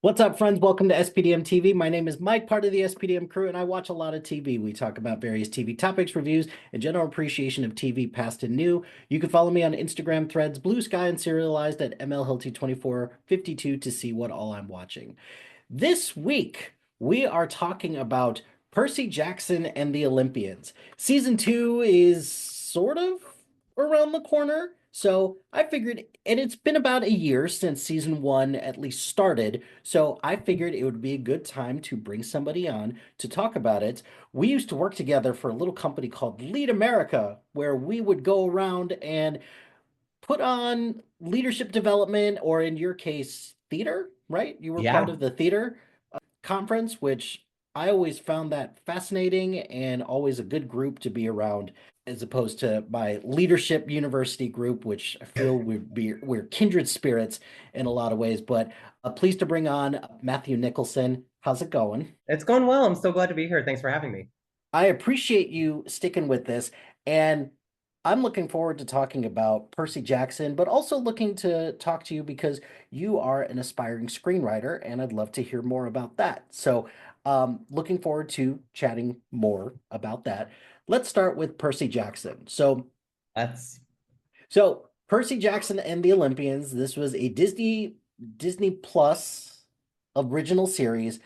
What's up, friends? Welcome to SPDM TV. My name is Mike, part of the SPDM crew, and I watch a lot of TV. We talk about various TV topics, reviews, and general appreciation of TV past and new. You can follow me on Instagram, Threads, Blue Sky, and serialized at MLHilty2452 to see what all I'm watching. This week, we are talking about Percy Jackson and the Olympians. Season 2 is sort of around the corner. So I figured, and it's been about a year since season 1 at least started. So I figured it would be a good time to bring somebody on to talk about it. We used to work together for a little company called Lead America, where we would go around and put on leadership development, or in your case, theater, right? You were part Yeah, of the theater conference, which I always found that fascinating and always a good group to be around, as opposed to my leadership university group, which I feel we're kindred spirits in a lot of ways. But pleased to bring on Matthew Nicholson. How's it going? it's going well. I'm so glad to be here. Thanks for having me. I appreciate you sticking with this, and I'm looking forward to talking about Percy Jackson, but also looking to talk to you because you are an aspiring screenwriter, and I'd love to hear more about that. So, looking forward to chatting more about that. Let's start with Percy Jackson. That's So Percy Jackson and the Olympians. This was a Disney Plus original series.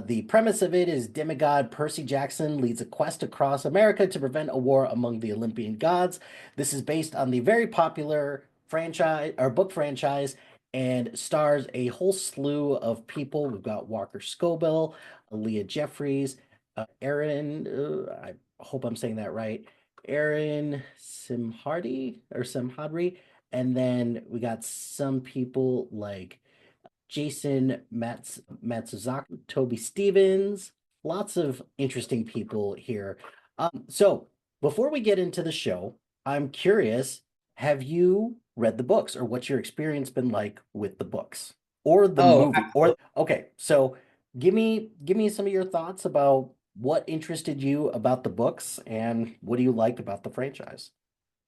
The premise of it is demigod Percy Jackson leads a quest across America to prevent a war among the Olympian gods. This is based on the very popular franchise or book franchise and stars a whole slew of people. We've got Walker Scobell, Leah Jeffries, Aaron, I hope I'm saying that right, Aaron Simhadri, and then we got some people like Jason Matsuzaki, Toby Stevens, lots of interesting people here. So before we get into the show, I'm curious, have you read the books or what's your experience been like with the books or the oh, movie? Or okay, so give me some of your thoughts about what interested you about the books and what do you like about the franchise?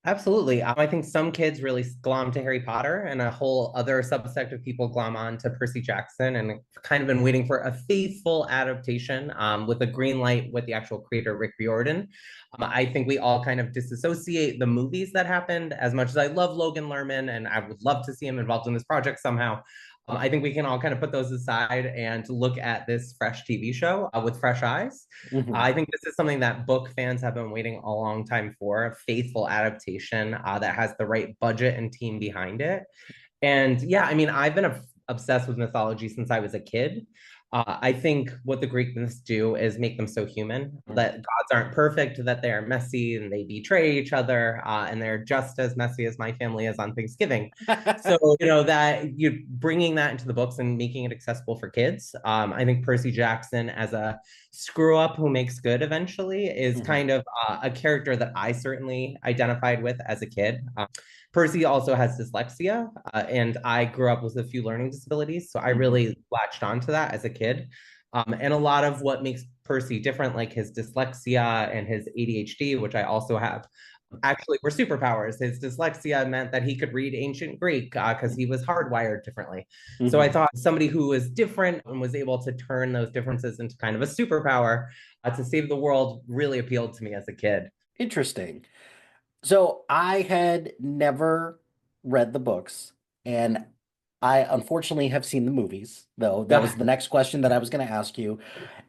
absolutely. I think some kids really glom to Harry Potter, and a whole other subsect of people glom on to Percy Jackson, and kind of been waiting for a faithful adaptation with a green light with the actual creator Rick Riordan. I think we all kind of disassociate the movies that happened. As much as I love Logan Lerman, and I would love to see him involved in this project somehow, I think we can all kind of put those aside and look at this fresh TV show with fresh eyes. Mhm. I think this is something that book fans have been waiting a long time for, a faithful adaptation that has the right budget and team behind it. And yeah, I mean, I've been obsessed with mythology since I was a kid. I think what the Greek myths do is make them so human that gods aren't perfect, that they're messy and they betray each other, and they're just as messy as my family is on Thanksgiving. So, that you bringing that into the books and making it accessible for kids. I think Percy Jackson, as a screw up who makes good eventually, is Mhm. kind of a character that I certainly identified with as a kid. Percy also has dyslexia, and I grew up with a few learning disabilities, so I Mhm. really latched onto that as a kid. And a lot of what makes Percy different, like his dyslexia and his ADHD, which I also have, actually were superpowers. His dyslexia meant that he could read ancient Greek because he was hardwired differently. So I Mhm. thought somebody who was different and was able to turn those differences into kind of a superpower to save the world really appealed to me as a kid. Interesting. So I had never read the books, and I unfortunately have seen the movies, though. That was the next question that I was going to ask you.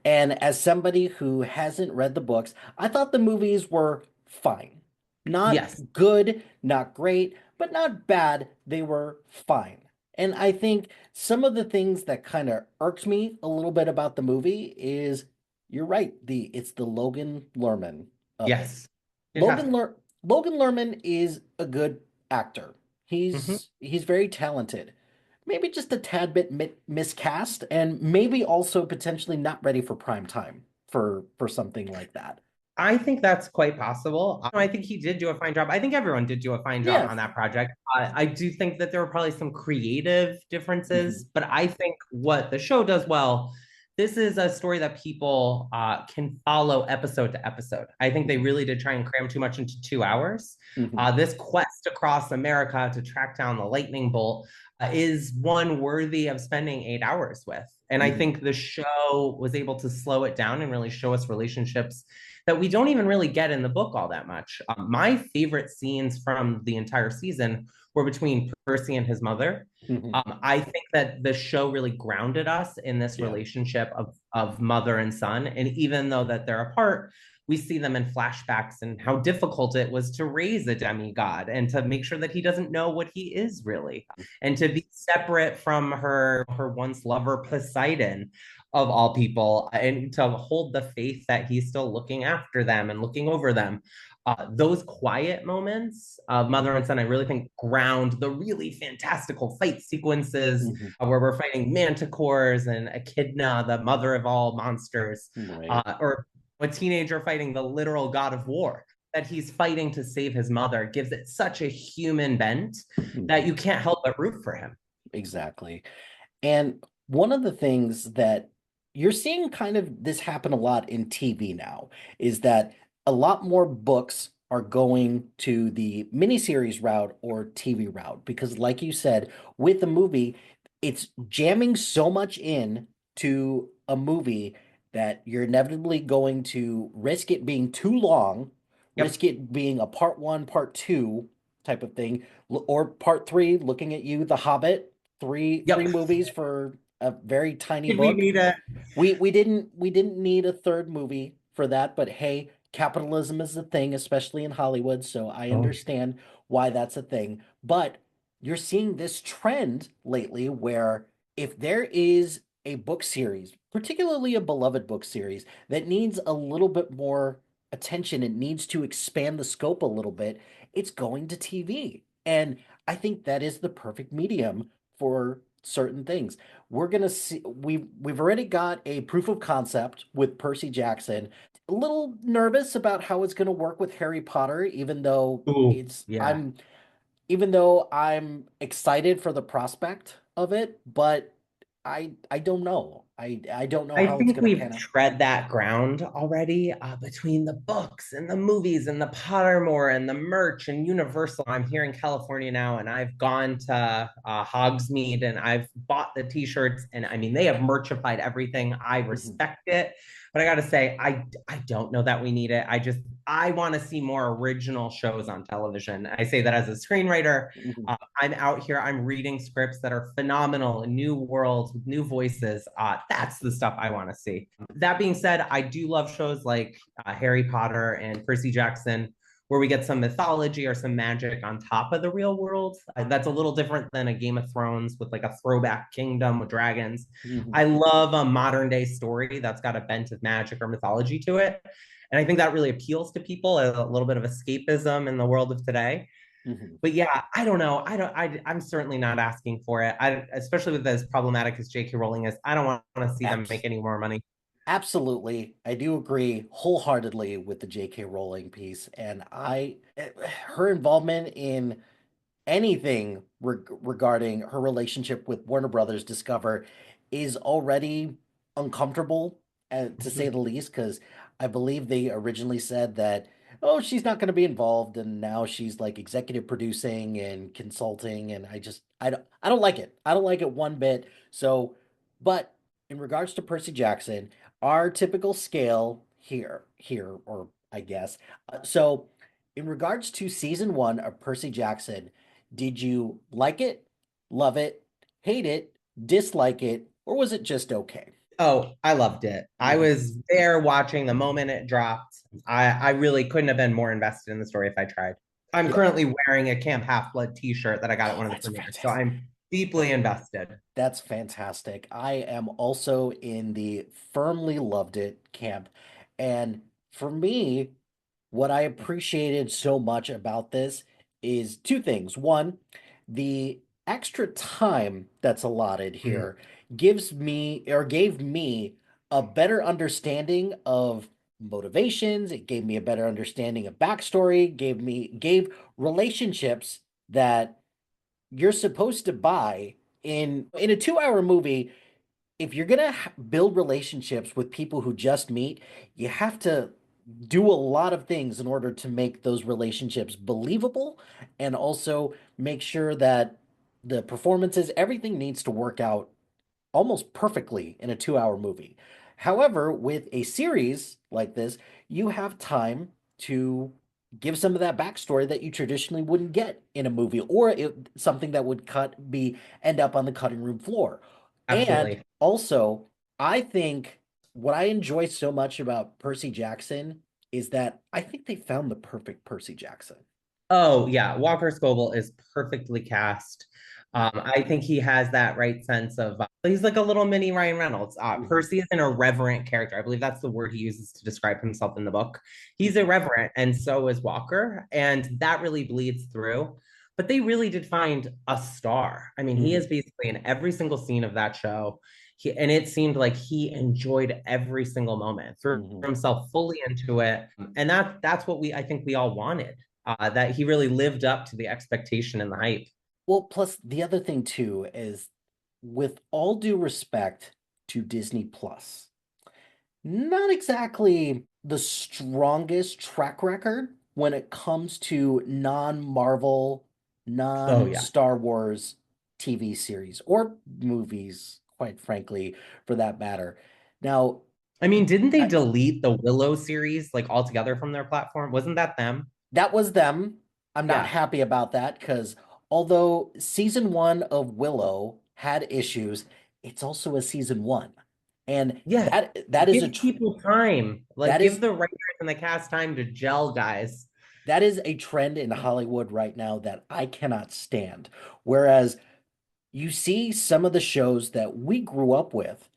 And as somebody who hasn't read the books, I thought the movies were fine. Not Yes, good, not great, but not bad. They were fine. And I think some of the things that kind of irked me a little bit about the movie is you're right, it's the Logan Lerman of it. yes, it has. Logan Ler Logan Lerman is a good actor. Mhm. He's very talented. Maybe just a tad bit miscast, and maybe also potentially not ready for prime time for something like that. I think that's quite possible. I think he did do a fine job. I think everyone did do a fine job Yeah. on that project. I do think that there were probably some creative Mhm. differences, but I think what the show does well, this is a story that people can follow episode to episode. I think they Mhm. really did try and cram too much into 2 hours. Mhm. This quest across America to track down the lightning bolt. is one worthy of spending 8 hours with. And I Mhm. think the show was able to slow it down and really show us relationships that we don't even really get in the book all that much. My favorite scenes from the entire season were between Percy and his mother. Mhm. I think that the show really grounded us in this Yeah. relationship of mother and son. And even though that they're apart, we see them in flashbacks and how difficult it was to raise a demigod and to make sure that he doesn't know what he is really, and to be separate from her once lover Poseidon of all people, and to hold the faith that he's still looking after them and looking over them. Those quiet moments of mother and son, I really think, ground the really fantastical fight sequences Mhm. where we're fighting manticores and echidna, the mother of all monsters, Right. or a teenager fighting the literal god of war, that he's fighting to save his mother, gives it such a human bent that Mhm. you can't help but root for him. Exactly. And one of the things that you're seeing kind of this happen a lot in TV now is that a lot more books are going to the miniseries route or TV route because, like you said, with the movie, it's jamming so much in to a movie that you're inevitably going to risk it being too long, Yep. risk it being a part one, part two type of thing, or part three, looking at you, The Hobbit, three Yep. movies for a very tiny Did we book. need it? We didn't need a third movie for that, but hey, capitalism is a thing, especially in Hollywood, so I Oh, understand why that's a thing. But you're seeing this trend lately where if there is a book series, particularly a beloved book series, that needs a little bit more attention, it needs to expand the scope a little bit, it's going to TV. And I think that is the perfect medium for certain things. We're gonna see we've already got a proof of concept with Percy Jackson. A little nervous about how it's gonna work with Harry Potter, ooh, yeah. even though I'm excited for the prospect of it, but I don't know. I don't know I how it's think gonna we've pan out. tread that ground already, between the books and the movies and the Pottermore and the merch and Universal. I'm here in California now, and I've gone to Hogsmeade and I've bought the T-shirts, and I mean they have merchified everything. I Mhm, respect it, but I got to say, I don't know that we need it. I want to see more original shows on television. I say that as a screenwriter. mhm. I'm out here, I'm reading scripts that are phenomenal, new worlds with new voices. That's the stuff I want to see. That being said, I do love shows like Harry Potter and Percy Jackson, where we get some mythology or some magic on top of the real world. That's a little different than a Game of Thrones with like a throwback kingdom with dragons. Mhm. I love a modern day story that's got a bent of magic or mythology to it. And I think that really appeals to people, a little bit of escapism in the world of today. Mhm. But yeah, I don't know. I'm certainly not asking for it. Especially with as problematic as J.K. Rowling is, I don't want to see them Abs make any more money. Absolutely. I do agree wholeheartedly with the J.K. Rowling piece, and her involvement in anything regarding her relationship with Warner Brothers Discover is already uncomfortable, to say the least, because I believe they originally said that, oh, she's not going to be involved, and now she's like executive producing and consulting, and I don't like it. I don't like it one bit. So, but in regards to Percy Jackson, our typical scale here, or I guess, so in regards to season one of Percy Jackson, did you like it, love it, hate it, dislike it, or was it just okay? Oh, I loved it. I Mhm. was there watching the moment it dropped. I really couldn't have been more invested in the story if I tried. I'm Yeah. currently wearing a Camp Half Blood t-shirt that I got at Oh, one of the that's premieres. So fantastic. I'm deeply invested. That's fantastic. I am also in the firmly loved it camp. And for me, what I appreciated so much about this is two things. One, the extra time that's allotted Mm. here gave me a better understanding of motivations. It gave me a better understanding of backstory, gave relationships that you're supposed to buy in a 2-hour movie. If you're gonna build relationships with people who just meet, you have to do a lot of things in order to make those relationships believable and also make sure that the performances, everything needs to work out almost perfectly in a 2 hour movie. However, with a series like this, you have time to give some of that backstory that you traditionally wouldn't get in a movie, or something that would end up on the cutting room floor. And Absolutely. also, I think what I enjoy so much about Percy Jackson is that I think they found the perfect Percy Jackson. Oh, yeah. Walker Scobell is perfectly cast. I think he has that right sense of, he's like a little mini Ryan Reynolds. Mhm, Percy is an irreverent character. I believe that's the word he uses to describe himself in the book. He's mhm, irreverent, and so is Walker. And that really bleeds through. But they really did find a star. I mean, he is mhm, basically in every single scene of that show. And it seemed like he enjoyed every single moment, threw mhm. himself fully into it. And that's what I think we all wanted, that he really lived up to the expectation and the hype. Well, plus the other thing too is, with all due respect to Disney Plus, not exactly the strongest track record when it comes to non-Marvel, Oh yeah. non-Star Wars TV series or movies, quite frankly, for that matter. Now, I mean, didn't they I, delete the Willow series like altogether from their platform? Wasn't that them? that was them. I'm not Yeah. happy about that because although season one of Willow had issues, it's also a season one. And Yes. that is a Give people time. Like that give is the writers and the cast time to gel, guys. that is a trend in Hollywood right now that I cannot stand. Whereas you see some of the shows that we grew up with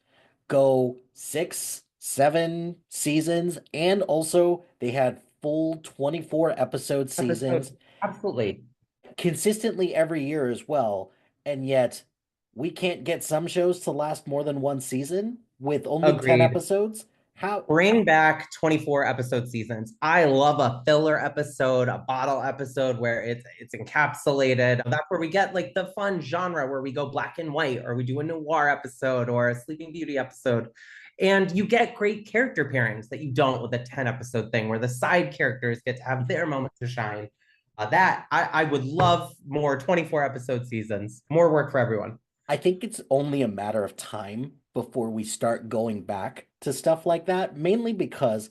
go 6, 7 seasons, and also they had full 24 episode Episode. seasons Absolutely. consistently every year as well. And yet we can't get some shows to last more than one season with only 10 Agreed. episodes. How? Bring back 24 episode seasons. I love a filler episode, a bottle episode where it's encapsulated. That's where we get like the fun genre where we go black and white, or we do a noir episode or a Sleeping Beauty episode. And you get great character pairings that you don't with a 10 episode thing where the side characters get to have their moment to shine. That I would love more 24 episode seasons, more work for everyone. I think it's only a matter of time before we start going back to stuff like that, mainly because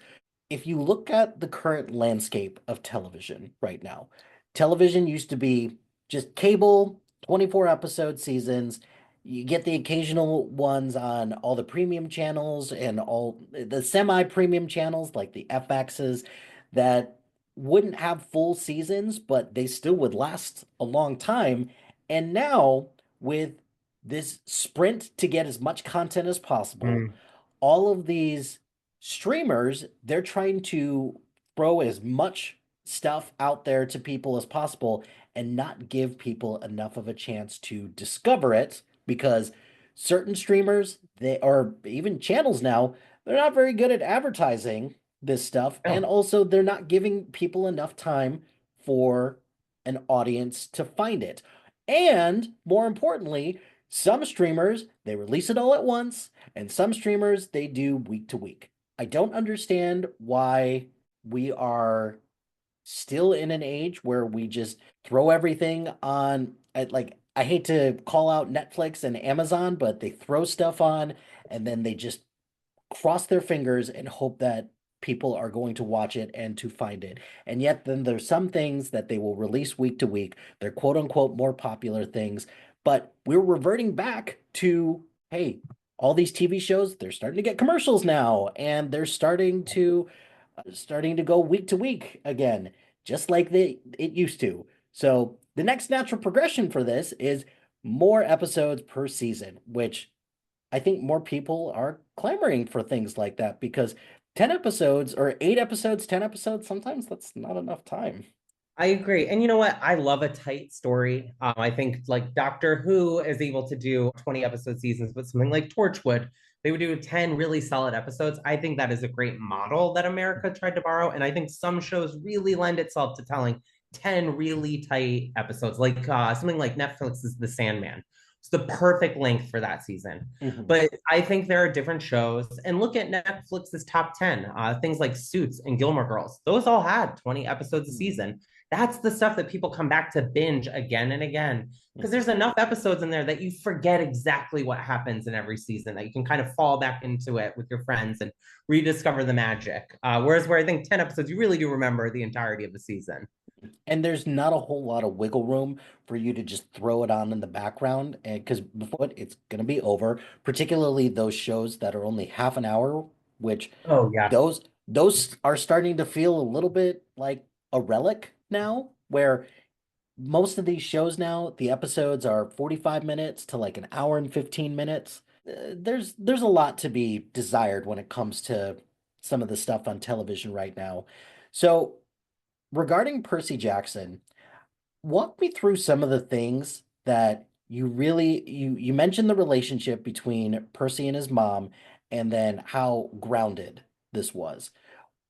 if you look at the current landscape of television right now, television used to be just cable, 24 episode seasons. You get the occasional ones on all the premium channels and all the semi-premium channels like the FXs that wouldn't have full seasons, but they still would last a long time. And now, with this sprint to get as much content as possible, Mm. all of these streamers, they're trying to throw as much stuff out there to people as possible and not give people enough of a chance to discover it because certain streamers, they or even channels now, they're not very good at advertising this stuff, and No. also they're not giving people enough time for an audience to find it. And more importantly, some streamers, they release it all at once, and some streamers, they do week to week. I don't understand why we are still in an age where we just throw everything on like I hate to call out Netflix and Amazon, but they throw stuff on and then they just cross their fingers and hope that people are going to watch it and to find it. And yet then there's some things that they will release week to week. They're quote unquote more popular things, but we're reverting back to, hey, all these TV shows, they're starting to get commercials now and they're starting to go week to week again, just like it used to. So the next natural progression for this is more episodes per season, which I think more people are clamoring for things like that because 10 episodes or 8 episodes, 10 episodes, sometimes that's not enough time. I agree. And you know what? I love a tight story. I think like Doctor Who is able to do 20 episode seasons, but something like Torchwood, they would do 10 really solid episodes. I think that is a great model that America tried to borrow. And I think some shows really lend itself to telling 10 really tight episodes, like something like Netflix's The Sandman. It's the perfect length for that season. Mhm. But I think there are different shows. And look at Netflix's top 10, things like Suits and Gilmore Girls. Those all had 20 episodes a Mhm. season. that's the stuff that people come back to binge again and again because there's enough episodes in there that you forget exactly what happens in every season, that you can kind of fall back into it with your friends and rediscover the magic. Whereas where I think 10 episodes, you really do remember the entirety of the season. And there's not a whole lot of wiggle room for you to just throw it on in the background, and because before it's going to be over, particularly those shows that are only half an hour, which Oh, yeah. those are starting to feel a little bit like a relic now, where most of these shows now, the episodes are 45 minutes to like an hour and 15 minutes. There's a lot to be desired when it comes to some of the stuff on television right now. So, regarding Percy Jackson, walk me through some of the things that you mentioned the relationship between Percy and his mom and then how grounded this was.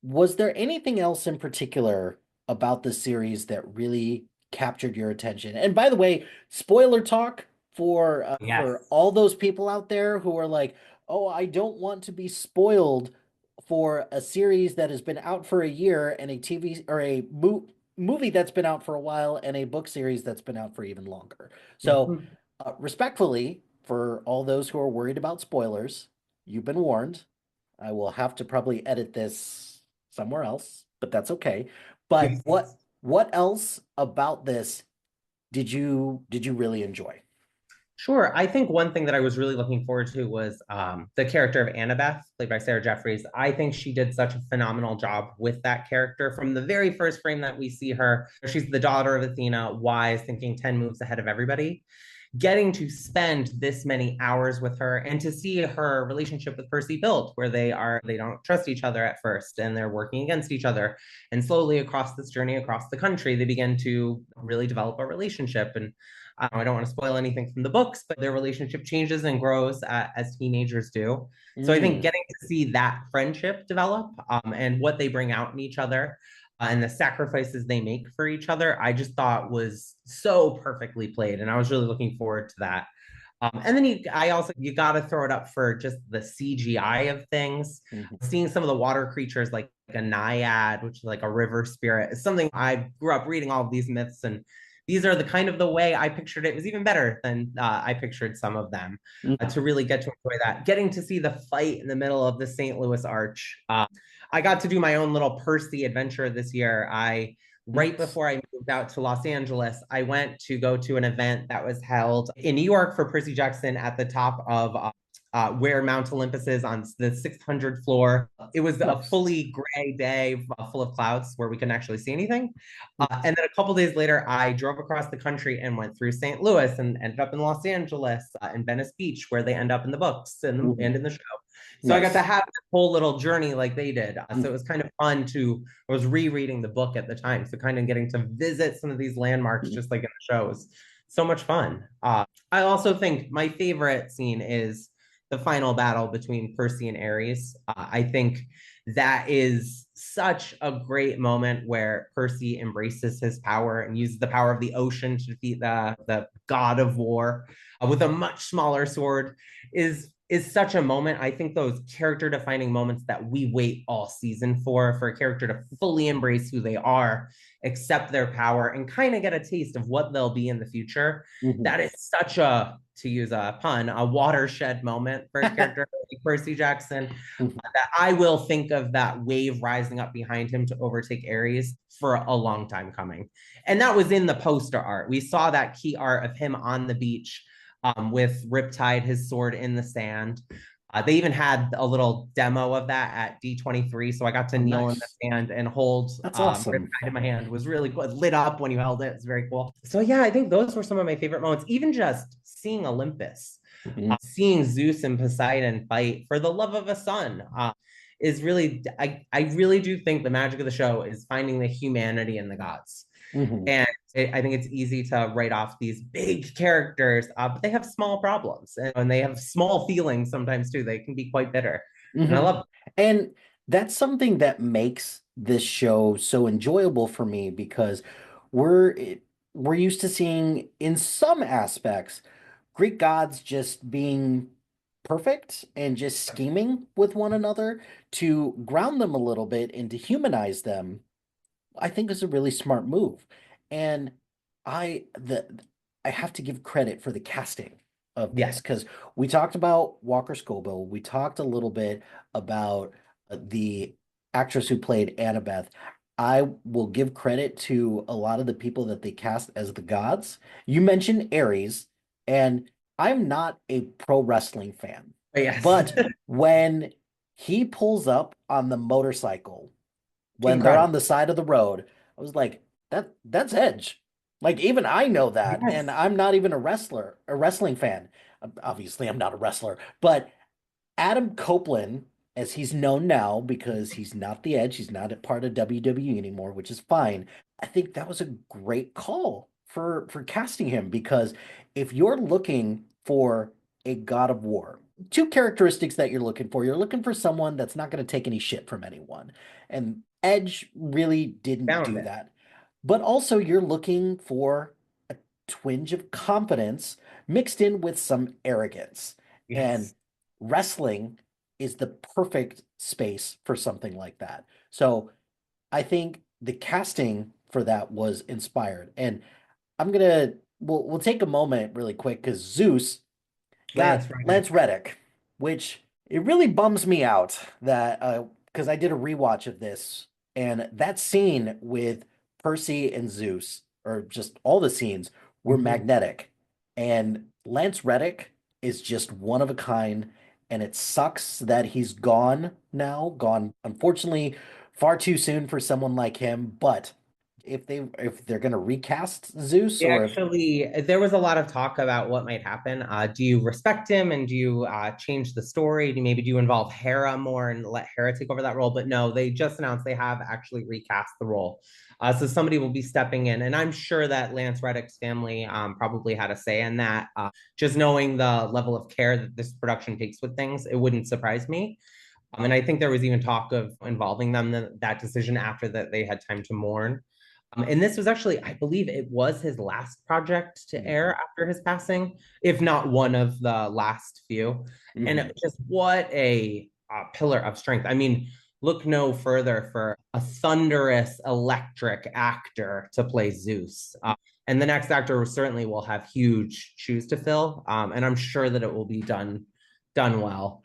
Was there anything else in particular about the series that really captured your attention? And by the way, spoiler talk for Yes. all those people out there who are like, "Oh, I don't want to be spoiled for a series that has been out for a year and a TV or a movie that's been out for a while and a book series that's been out for even longer." So, Mhm. respectfully, for all those who are worried about spoilers, you've been warned. I will have to probably edit this somewhere else, but that's okay. But what else about this did you really enjoy? Sure. I think one thing that I was really looking forward to was the character of Annabeth, played by Sarah Jeffries. I think she did such a phenomenal job with that character from the very first frame that we see her. She's the daughter of Athena, wise, thinking 10 moves ahead of everybody. Getting to spend this many hours with her and to see her relationship with Percy build, where they don't trust each other at first and they're working against each other. And slowly across this journey across the country, they begin to really develop a relationship. And I don't want to spoil anything from the books, but their relationship changes and grows as teenagers do. So I think Mm, getting to see that friendship develop and what they bring out in each other and the sacrifices they make for each other, I just thought was so perfectly played. And I was really looking forward to that. And then you got to throw it up for just the CGI of things. mhm. Seeing some of the water creatures like a naiad, which is like a river spirit, is something I grew up reading all of these myths, and these are the kind of the way I pictured it. It was even better than I pictured some of them. Mhm. To really get to enjoy that, getting to see the fight in the middle of the St. Louis Arch. I got to do my own little Percy adventure this year. I Right Nice. before I moved out to Los Angeles, I went to go to an event that was held in New York for Percy Jackson at the top of where Mount Olympus is on the 600th floor. It was a Nice. fully gray day full of clouds where we couldn't actually see anything. And then a couple days later, I drove across the country and went through St. Louis and ended up in Los Angeles and Venice Beach, where they end up in the books Mhm. and in the show. So I got to Nice. have a whole little journey like they did. So it Mhm. was kind of fun to, I was rereading the book at the time. So kind of getting to visit some of these landmarks, just like in the shows. So much fun. I also think my favorite scene is the final battle between Percy and Ares. I think that is such a great moment where Percy embraces his power and uses the power of the ocean to defeat the god of war with a much smaller sword is such a moment. I think those character defining moments that we wait all season for a character to fully embrace who they are, accept their power, and kind of get a taste of what they'll be in the future. Mhm. That is such a, to use a pun, a watershed moment for a character like Percy Jackson. Mhm. That I will think of that wave rising up behind him to overtake Ares for a long time coming. And that was in the poster art. We saw that key art of him on the beach with Riptide, his sword in the sand. They even had a little demo of that at D23, so I got to Oh, kneel in the nice. sand and hold That's awesome. Riptide in my hand. It was really good. Lit up when you held it. It's very cool. So yeah, I think those were some of my favorite moments. Even just seeing Olympus, Mhm. seeing Zeus and Poseidon fight for the love of a son. Is really, I really do think the magic of the show is finding the humanity in the gods. Mhm. And I think it's easy to write off these big characters, but they have small problems and they have small feelings sometimes too. They can be quite bitter. And I Mhm. love And that's something that makes this show so enjoyable for me because we're we're used to seeing in some aspects Greek gods just being perfect and just scheming with one another. To ground them a little bit and to humanize them, I think is a really smart move. And I have to give credit for the casting of this Yes. because we talked about Walker Scobell. We talked a little bit about the actress who played Annabeth. I will give credit to a lot of the people that they cast as the gods. You mentioned Ares, and I'm not a pro wrestling fan, But yes. but when he pulls up on the motorcycle when they're Incredible. on the side of the road, I was like, that's Edge. Like even I know that, and Yes. I'm not even a wrestling fan. Obviously, I'm not a wrestler, but Adam Copeland, as he's known now because he's not the Edge, he's not a part of WWE anymore, which is fine. I think that was a great call for casting him because if you're looking for a God of War, two characteristics that you're looking for someone that's not going to take any shit from anyone. And Edge really didn't Found do it. that. But also you're looking for a twinge of confidence mixed in with some arrogance. And Yes. wrestling is the perfect space for something like that. So I think the casting for that was inspired. And we'll take a moment really quick because Zeus got Lance Reddick. Lance Reddick, which it really bums me out that because I did a rewatch of this and that scene with Percy and Zeus, or just all the scenes, were Mhm. magnetic. And Lance Reddick is just one of a kind, and it sucks that he's gone now, gone unfortunately far too soon for someone like him. But if they're gonna recast Zeus, or if Actually, there was a lot of talk about what might happen. Do you respect him and do you change the story? Do you involve Hera more and let Hera take over that role? But no, they just announced they have actually recast the role. So somebody will be stepping in. And I'm sure that Lance Reddick's family probably had a say in that. Just knowing the level of care that this production takes with things, it wouldn't surprise me. And I think there was even talk of involving them in that decision after that they had time to mourn. And this was actually, I believe it was his last project to air after his passing, if not one of the last few. And Mhm. just what a pillar of strength. I mean, look no further for a thunderous, electric actor to play Zeus. And the next actor certainly will have huge shoes to fill. And I'm sure that it will be done well.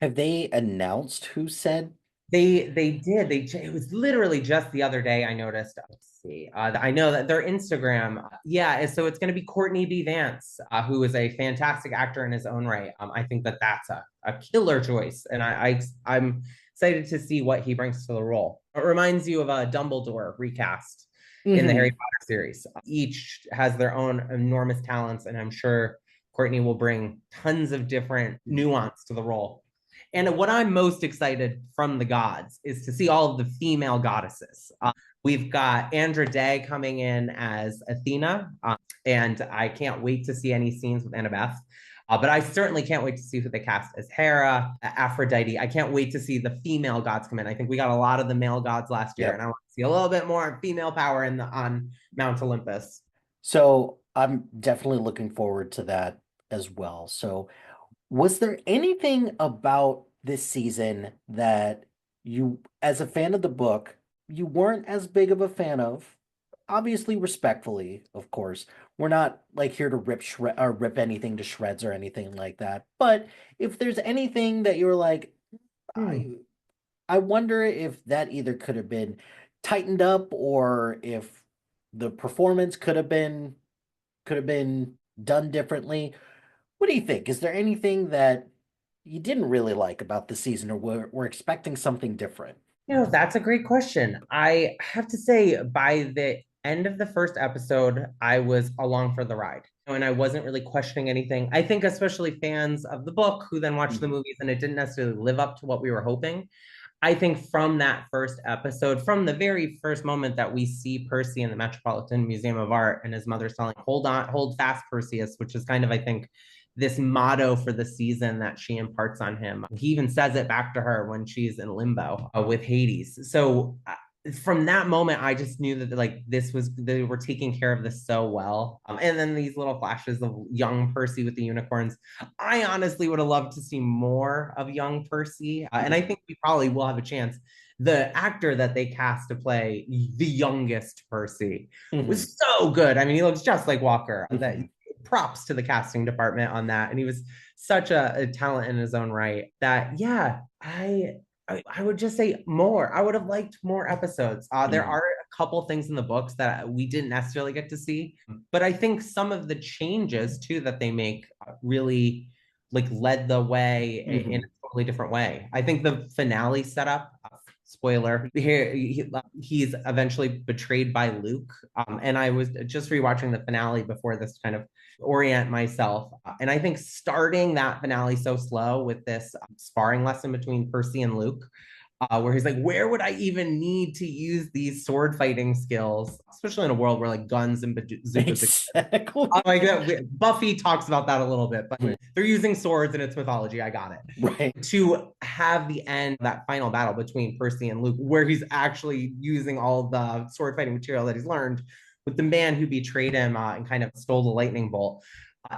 Have they announced who said? They did. It was literally just the other day I noticed. Let's see. I know that their Instagram. Yeah, so it's going to be Courtney B. Vance, who is a fantastic actor in his own right. I think that that's a killer choice, and I'm excited to see what he brings to the role. It reminds you of a Dumbledore recast in the Harry Hmm. Potter series. Each has their own enormous talents, and I'm sure Courtney will bring tons of different nuance to the role. And what I'm most excited from the gods is to see all of the female goddesses. We've got Andra Day coming in as Athena, and I can't wait to see any scenes with Annabeth. But I certainly can't wait to see who they cast as Hera, Aphrodite. I can't wait to see the female gods come in. I think we got a lot of the male gods last year, and I Yep. want to see a little bit more female power on Mount Olympus. So I'm definitely looking forward to that as well. So was there anything about this season that you, as a fan of the book, you weren't as big of a fan of? Obviously, respectfully, of course. We're not like here to rip anything to shreds or anything like that. But if there's anything that you're like, Hmm. I I wonder if that either could have been tightened up or if the performance could have been done differently. What do you think? Is there anything that you didn't really like about the season or we're expecting something different? That's a great question. I have to say, by the end of the first episode, I was along for the ride. And I wasn't really questioning anything. I think, especially fans of the book who then watched the Mhm. movies and it didn't necessarily live up to what we were hoping. I think from that first episode, from the very first moment that we see Percy in the Metropolitan Museum of Art and his mother telling, hold on, hold fast, Perseus, which is kind of, I think, this motto for the season that she imparts on him. He even says it back to her when she's in limbo with Hades. So from that moment, I just knew that like they were taking care of this so well. And then these little flashes of young Percy with the unicorns. I honestly would have loved to see more of young Percy, and I Mhm. think we probably will have a chance the actor that they cast to play the youngest Percy Hmm. was so good. I mean, he looks just like Walker. That Hmm. props to the casting department on that. And he was such a talent in his own right that, yeah, I would just say more. I would have liked more episodes. There Hmm. are a couple things in the books that we didn't necessarily get to see, but I think some of the changes too that they make really like led the way in Hmm. a totally different way. I think the finale setup, spoiler, he's eventually betrayed by Luke. And I was just rewatching the finale before this kind of orient myself. And I think starting that finale so slow with this sparring lesson between Percy and Luke, where he's like, where would I even need to use these sword fighting skills, especially in a world where like guns and bazookas exist. Exactly. Like Buffy talks about that a little bit, but Mhm. they're using swords and it's mythology. I got it. Right. To have the end, that final battle between Percy and Luke, where he's actually using all the sword fighting material that he's learned with the man who betrayed him and kind of stole the lightning bolt,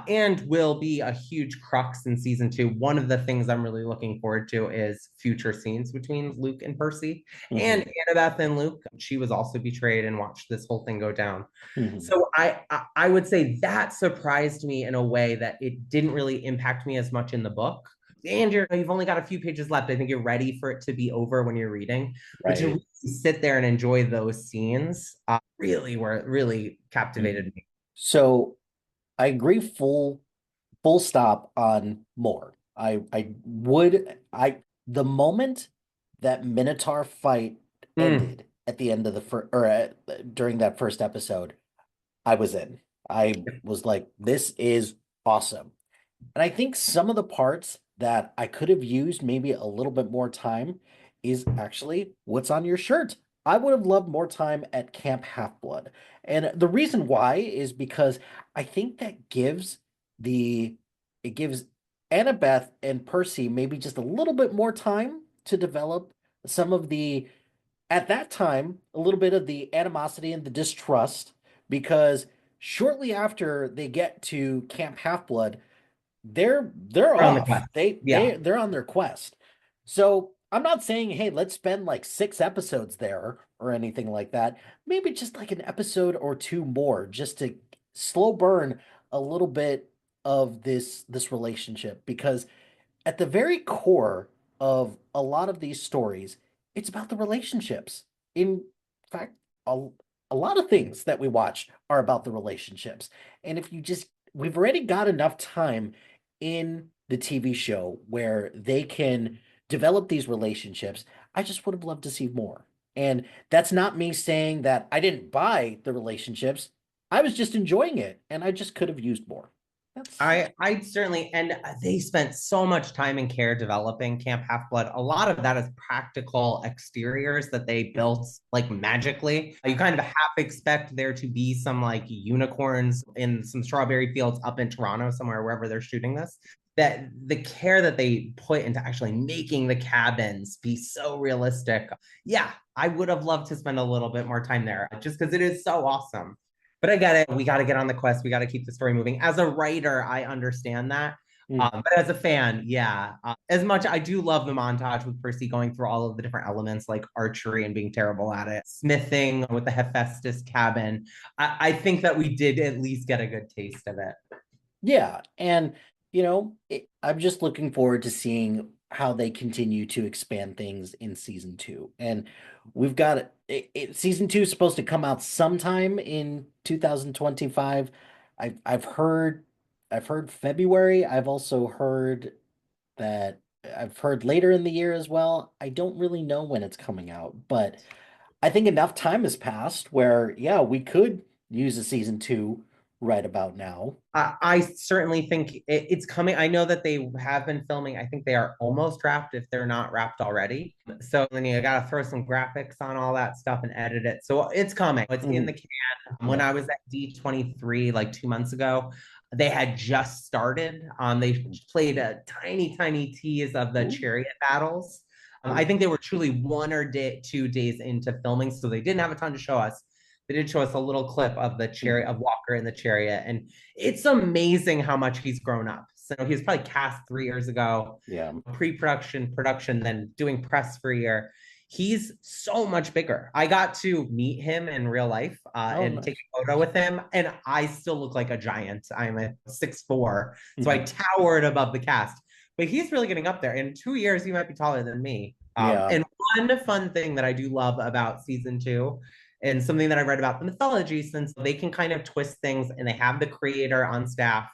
and will be a huge crux in season 2. One of the things I'm really looking forward to is future scenes between Luke and Percy, Hmm. and Annabeth and Luke. She was also betrayed and watched this whole thing go down. Hmm. So I would say that surprised me in a way that it didn't really impact me as much in the book. And you've only got a few pages left. I think you're ready for it to be over when you're reading, but to Right. really sit there and enjoy those scenes really Mhm. captivated me. So I agree full stop on more. I would I the moment that Minotaur fight Mm. ended at the end of the first during that first episode, I was in. I was like, this is awesome. And I think some of the parts that I could have used maybe a little bit more time is actually what's on your shirt. I would have loved more time at Camp Half-Blood. And the reason why is because I think that the it gives Annabeth and Percy maybe just a little bit more time to develop some of the at that time a little bit of the animosity and the distrust because shortly after they get to Camp Half-Blood they're We're on the off. quest. Yeah. They're on their quest. So I'm not saying, hey, let's spend like 6 episodes there or anything like that. Maybe just like an episode or two more, just to slow burn a little bit of this relationship because at the very core of a lot of these stories, it's about the relationships. In fact, a, a lot of things that we watch are about the relationships. And if you just, we've already got enough time in the TV show where they can develop these relationships. I just would have loved to see more. And that's not me saying that I didn't buy the relationships. I was just enjoying it and I just could have used more. That's I certainly, and they spent so much time and care developing Camp Half Blood. A lot of that is practical exteriors that they built like magically. You kind of half expect there to be some like unicorns in some strawberry fields up in Toronto somewhere, wherever they're shooting this. That the care that they put into actually making the cabins be so realistic. Yeah, I would have loved to spend a little bit more time there just because it is so awesome. But I get it. We got to get on the quest. We got to keep the story moving. As a writer, I understand that. mm, But as a fan, yeah, as much I do love the montage with Percy going through all of the different elements like archery and being terrible at it, smithing with the Hephaestus cabin. I think that we did at least get a good taste of it. yeah, and I'm just looking forward to seeing how they continue to expand things in season 2. And we've got season 2 is supposed to come out sometime in 2025. I've heard February. I've also heard that I've heard later in the year as well. I don't really know when it's coming out, but I think enough time has passed where yeah, we could use a season 2 right about now. I certainly think it's coming. I know that they have been filming. I think they are almost wrapped if they're not wrapped already. So then you got to throw some graphics on all that stuff and edit it. So it's coming. It's in Mhm. the can. When Yeah. I was at D23 like 2 months ago, they had just started. They played a tiny tease of the Ooh, chariot battles. I ooh. think they were truly 1 or 2 days into filming, so they didn't have a ton to show us. They did show us a little clip of the chariot Mhm. of Walker in the chariot, and it's amazing how much he's grown up. So he was probably cast 3 years ago, Yeah. pre-production, production, then doing press for a year. He's so much bigger. I got to meet him in real life Oh, and take nice. a photo with him, and I still look like a giant. I'm a 6'4", so I Mhm. towered above the cast. But he's really getting up there. In 2 years, he might be taller than me. Yeah. And one fun thing that I do love about season two, and something that I read about the mythology, since they can kind of twist things and they have the creator on staff,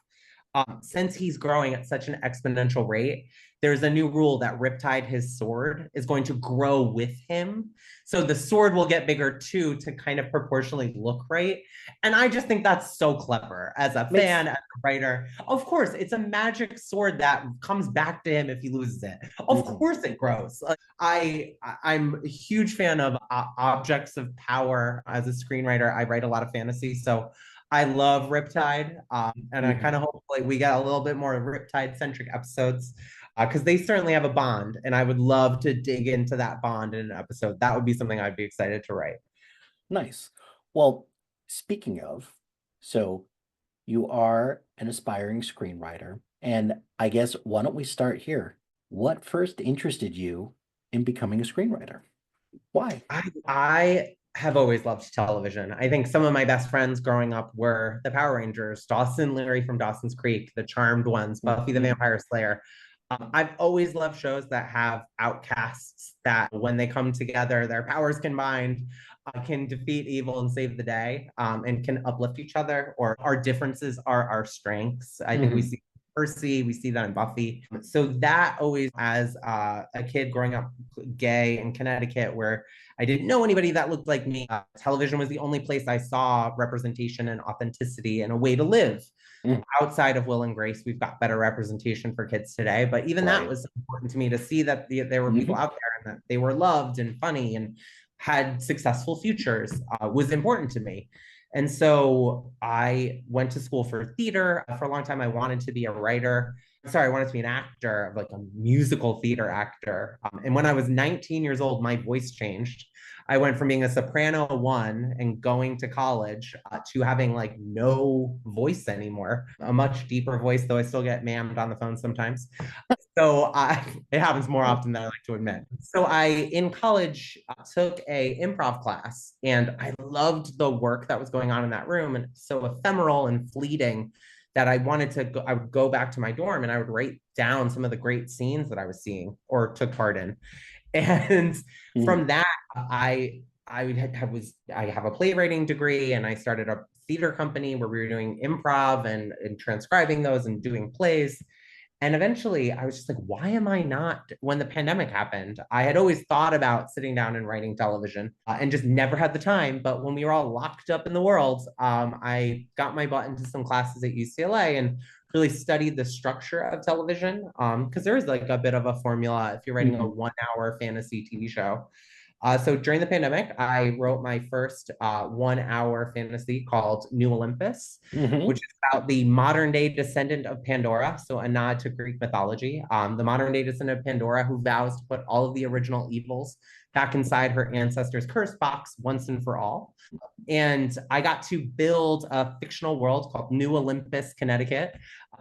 since he's growing at such an exponential rate, there's a new rule that Riptide, his sword, is going to grow with him. So the sword will get bigger too to kind of proportionally look right. And I just think that's so clever as a Makes fan, as a writer. Of course, it's a magic sword that comes back to him if he loses it. Of mhm. course it grows. I'm a huge fan of objects of power. As a screenwriter, I write a lot of fantasy, so I love Riptide, and I kind Mhm. of hope like we get a little bit more Riptide centric episodes because they certainly have a bond, and I would love to dig into that bond in an episode. That would be something I'd be excited to write. Nice. Well, speaking of, so you are an aspiring screenwriter, and I guess why don't we start here? What first interested you in becoming a screenwriter? Why? I have always loved television. I think some of my best friends growing up were the Power Rangers, Dawson Leary from Dawson's Creek, the Charmed Ones, Buffy the Mhm. Vampire Slayer. I've always loved shows that have outcasts that, when they come together, their powers combined, can defeat evil and save the day, and can uplift each other, or our differences are our strengths. I think we Mhm. see Percy, we see that in Buffy. So that always, as a kid growing up gay in Connecticut, where I didn't know anybody that looked like me, television was the only place I saw representation and authenticity and a way to live. Mhm. Outside of Will and Grace, we've got better representation for kids today. But even that Right. was important to me, to see that there were people Mhm. out there and that they were loved and funny and had successful futures, was important to me. And so I went to school for theater. For a long time, I wanted to be a writer. Sorry, I wanted to be an actor, like a musical theater actor. And when I was 19 years old, my voice changed. I went from being a soprano one and going to college, to having like no voice anymore, a much deeper voice, though I still get mammed on the phone sometimes. So it happens more often than I like to admit. So I, in college, took a improv class, and I loved the work that was going on in that room, and so ephemeral and fleeting that I wanted to go, I would go back to my dorm and I would write down some of the great scenes that I was seeing or took part in. And Mhm. from that, I have a playwriting degree, and I started a theater company where we were doing improv and transcribing those and doing plays. And eventually I was just like, why am I not? When the pandemic happened, I had always thought about sitting down and writing television, and just never had the time. But when we were all locked up in the world, I got my butt into some classes at UCLA and really studied the structure of television. Because there is like a bit of a formula if you're writing a Mhm. 1 hour fantasy TV show. So during the pandemic, I wrote my first 1 hour fantasy called New Olympus, Mhm. which is about the modern day descendant of Pandora. So a nod to Greek mythology. The modern day descendant of Pandora who vows to put all of the original evils back inside her ancestors' curse box once and for all. And I got to build a fictional world called New Olympus, Connecticut,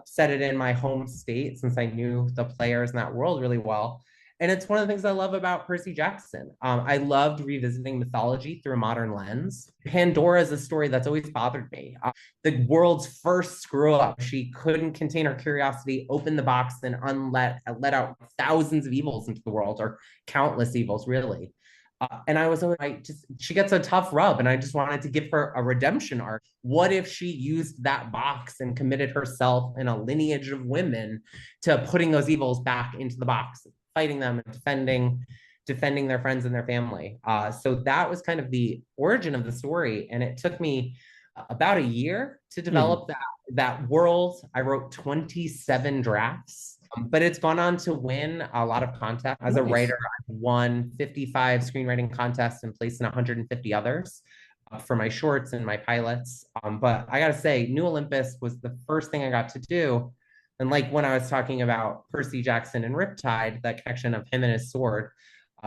set it in my home state since I knew the players in that world really well. And it's one of the things I love about Percy Jackson. I loved revisiting mythology through a modern lens. Pandora is a story that's always bothered me. The world's first screw up, she couldn't contain her curiosity, opened the box, and let out thousands of evils into the world, or countless evils, really. And I was always like, just she gets a tough rub, and I just wanted to give her a redemption arc. What if she used that box and committed herself in a lineage of women to putting those evils back into the box, fighting them and defending their friends and their family. So that was kind of the origin of the story, and it took me about a year to Mhm. develop that world. I wrote 27 drafts, but it's gone on to win a lot of contests. As a Nice. writer, I've won 55 screenwriting contests and placed in 150 others. For my shorts and my pilots. But I gotta say, New Olympus was the first thing I got to do. And like when I was talking about Percy Jackson and Riptide, that connection of him and his sword,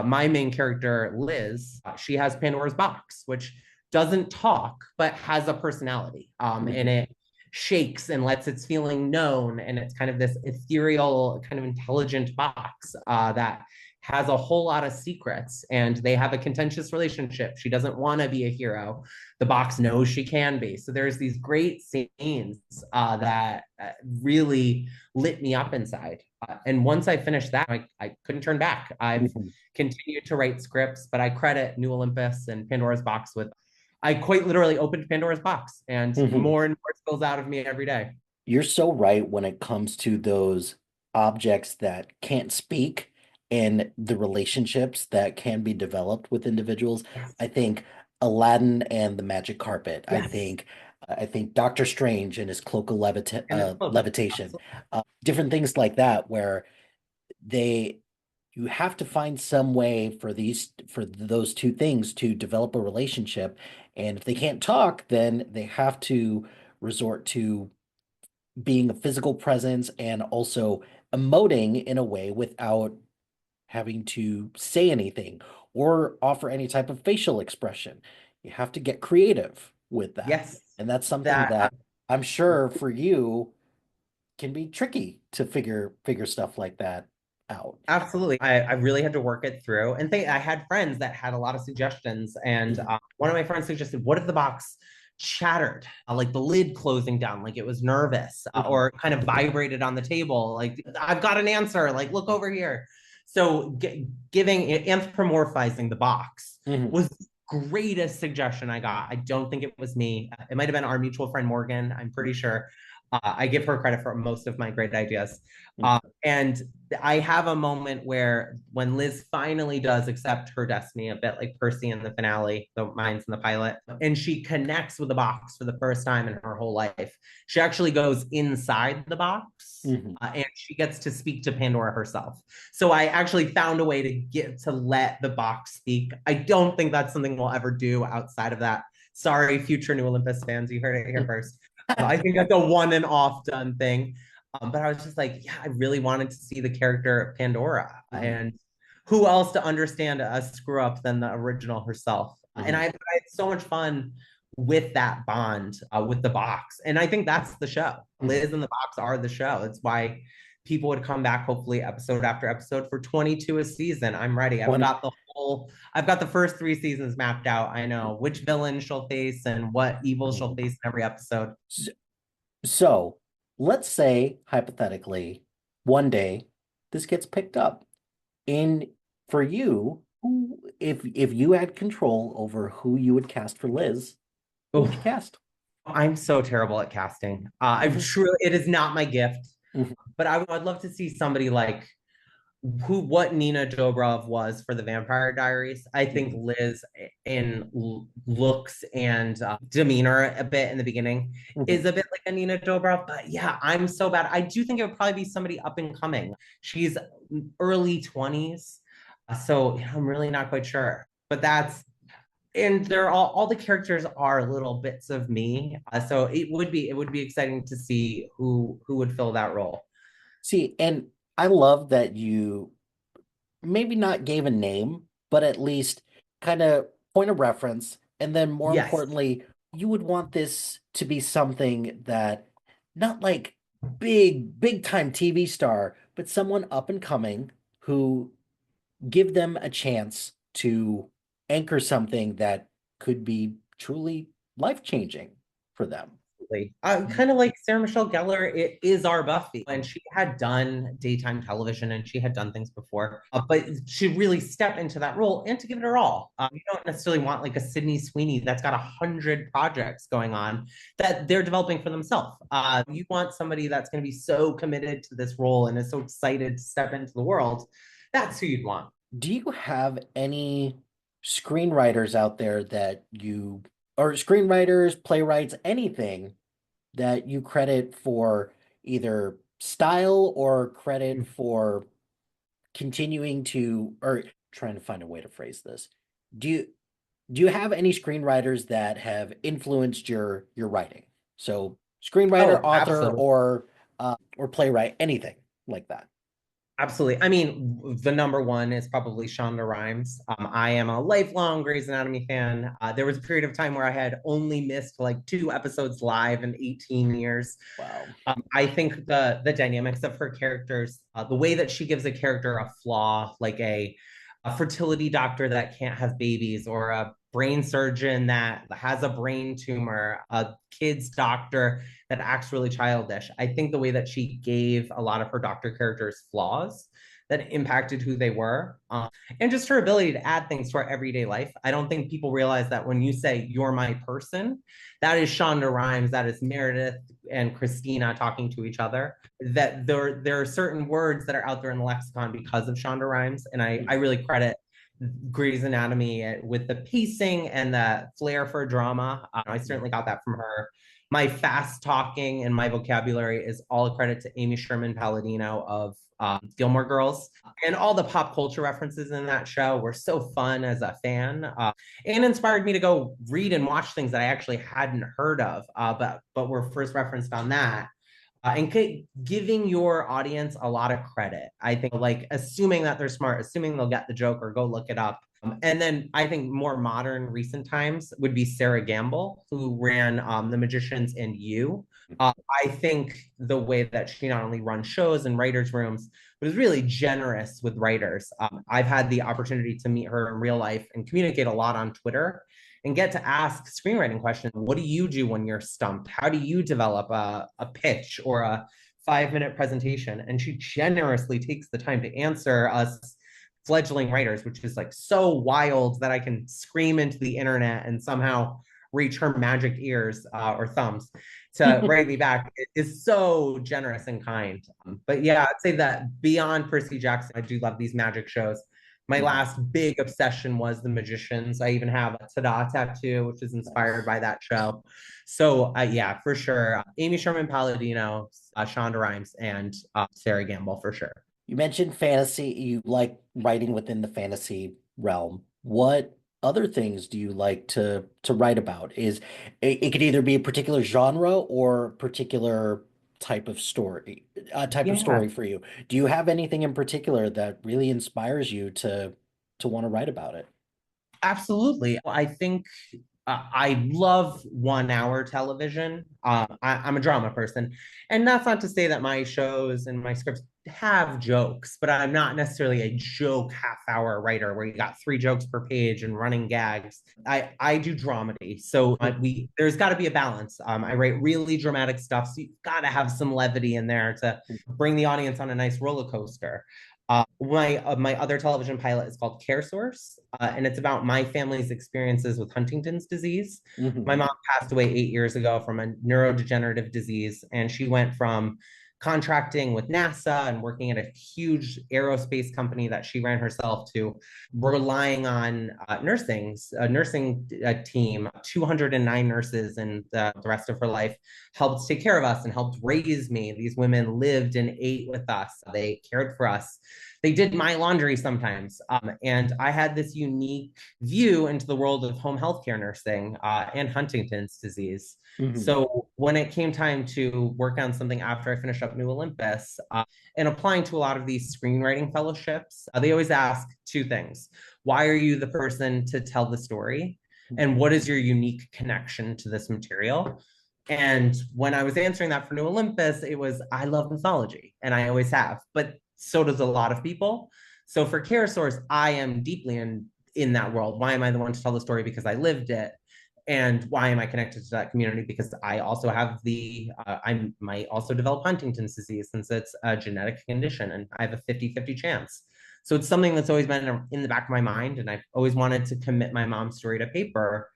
my main character, Liz, she has Pandora's box, which doesn't talk, but has a personality. And Mhm. it shakes and lets its feeling known. And it's kind of this ethereal, kind of intelligent box that has a whole lot of secrets and they have a contentious relationship. She doesn't want to be a hero. The box knows she can be. So there's these great scenes that really lit me up inside. And once I finished that, I couldn't turn back. I've Mhm. continued to write scripts, but I credit New Olympus and Pandora's Box with, I quite literally opened Pandora's box and Mhm. more spills out of me every day. You're so right when it comes to those objects that can't speak and the relationships that can be developed with individuals. Yes. I think Aladdin and the Magic Carpet. Yes. I think Doctor Strange and his cloak of And it's close. levitation. Different things like that where they you have to find some way for those two things to develop a relationship. And if they can't talk, then they have to resort to being a physical presence and also emoting in a way without having to say anything or offer any type of facial expression. You have to get creative with that. Yes. And that's something That that I'm sure for you can be tricky to figure stuff like that out. Absolutely. I really had to work it through. And I had friends that had a lot of suggestions. And Mhm, one of my friends suggested, what if the box chattered, like the lid closing down, like it was nervous, mhm, or kind of vibrated on the table? Like, I've got an answer, like, look over here. So giving, anthropomorphizing the box mhm. was the greatest suggestion I got. I don't think it was me. It might have been our mutual friend, Morgan. I'm pretty sure. I give her credit for most of my great ideas. And I have a moment where when Liz finally does accept her destiny, a bit like Percy in the finale, the minds in the pilot, and she connects with the box for the first time in her whole life. She actually goes inside the box. Mhm. And she gets to speak to Pandora herself. So I actually found a way to get to let the box speak. I don't think that's something we'll ever do outside of that. Sorry, future New Olympus fans, you heard it here first. I think that's a one and off done thing. But I was just like, yeah, I really wanted to see the character Pandora, Mhm. and who else to understand a screw up than the original herself. And Mhm. I had so much fun with that bond with the box. And I think that's the show. Mhm. Liz and the box are the show. It's why people would come back, hopefully, episode after episode for 22 a season. I'm ready. 20. I've got the first 3 seasons mapped out. I know which villain she'll face and what evil she'll Mhm. face in every episode. So let's say hypothetically, one day this gets picked up. And for you, if you had control over who you would cast for Liz, who would you Oh, cast? I'm so terrible at casting. I'm Mhm, truly, it is not my gift, mhm, but I'd love to see somebody like what Nina Dobrov was for the Vampire Diaries. I think mhm, Liz, in looks and demeanor a bit in the beginning, mhm. is a bit like a Nina Dobrov. But yeah, I'm so bad. I do think it would probably be somebody up and coming. She's early 20s. So I'm really not quite sure. But that's and they're all the characters are little bits of me. So it would be exciting to see who would fill that role. See, and I love that you maybe not gave a name, but at least kind of point of reference. And then more Yes. importantly, you would want this to be something that not like big time TV star, but someone up and coming who give them a chance to anchor something that could be truly life-changing for them. Kind of like Sarah Michelle Gellar, it is our Buffy. And she had done daytime television and she had done things before, but she really stepped into that role and to give it her all. You don't necessarily want like a Sydney Sweeney that's got 100 projects going on that they're developing for themselves. You want somebody that's going to be so committed to this role and is so excited to step into the world. That's who you'd want. Do you have any screenwriters out there or screenwriters, playwrights, anything that you credit for either style or credit for continuing or trying to find a way to phrase this? Do you do you have any screenwriters that have influenced your writing? So screenwriter, Oh, author, absolutely. or playwright, anything like that. Absolutely. I mean, the number one is probably Shonda Rhimes. I am a lifelong Grey's Anatomy fan. There was a period of time where I had only missed like 2 episodes live in 18 years. Wow. I think the dynamics of her characters, the way that she gives a character a flaw, like a fertility doctor that can't have babies, or a brain surgeon that has a brain tumor, a kid's doctor that acts really childish. I think the way that she gave a lot of her doctor characters flaws that impacted who they were, and just her ability to add things to our everyday life. I don't think people realize that when you say you're my person, that is Shonda Rhimes, that is Meredith and Christina talking to each other. That there are certain words that are out there in the lexicon because of Shonda Rhimes, and I really credit Grey's Anatomy with the pacing and the flair for drama. I certainly got that from her. My fast talking and my vocabulary is all a credit to Amy Sherman Palladino of Gilmore Girls. And all the pop culture references in that show were so fun as a fan, and inspired me to go read and watch things that I actually hadn't heard of, but were first referenced on that. And giving your audience a lot of credit. I think, like, assuming that they're smart, assuming they'll get the joke or go look it up. And then I think more modern, recent times would be Sarah Gamble, who ran The Magicians and You. I think the way that she not only runs shows and writers' rooms, but is really generous with writers. I've had the opportunity to meet her in real life and communicate a lot on Twitter and get to ask screenwriting questions. What do you do when you're stumped? How do you develop a pitch or a 5-minute presentation? And she generously takes the time to answer us fledgling writers, which is like so wild that I can scream into the internet and somehow reach her magic ears or thumbs to write me back. It is so generous and kind. But yeah, I'd say that beyond Percy Jackson, I do love these magic shows. My last big obsession was The Magicians. I even have a ta-da tattoo, which is inspired by that show. So yeah, for sure. Amy Sherman Palladino, Shonda Rhimes, and Sarah Gamble for sure. You mentioned fantasy. You like writing within the fantasy realm. What other things do you like to write about? It could either be a particular genre or particular type of Yeah, story for you. Do you have anything in particular that really inspires you to want to write about it? absolutely. I think I love 1 hour television. I'm a drama person. And that's not to say that my shows and my scripts have jokes, but I'm not necessarily a joke half-hour writer where you got 3 jokes per page and running gags. I do dramedy. So there's got to be a balance. I write really dramatic stuff. So you've got to have some levity in there to bring the audience on a nice roller coaster. My other television pilot is called Care Source, and it's about my family's experiences with Huntington's disease. My Mhm. mom passed away 8 years ago from a neurodegenerative disease, and she went from contracting with NASA and working at a huge aerospace company that she ran herself to relying on a nursing team, 209 nurses, and the rest of her life helped take care of us and helped raise me. These women lived and ate with us. They cared for us. They did my laundry sometimes. And I had this unique view into the world of home healthcare nursing and Huntington's disease. Mhm. So when it came time to work on something after I finished up New Olympus, and applying to a lot of these screenwriting fellowships, they always ask 2 things. Why are you the person to tell the story? And what is your unique connection to this material? And when I was answering that for New Olympus, it was, I love mythology and I always have, but so does a lot of people. So for Care Source, I am deeply in that world. Why am I the one to tell the story? Because I lived it. And why am I connected to that community? Because I also have I might also develop Huntington's disease since it's a genetic condition and I have a 50-50 chance. So it's something that's always been in the back of my mind. And I've always wanted to commit my mom's story to paper.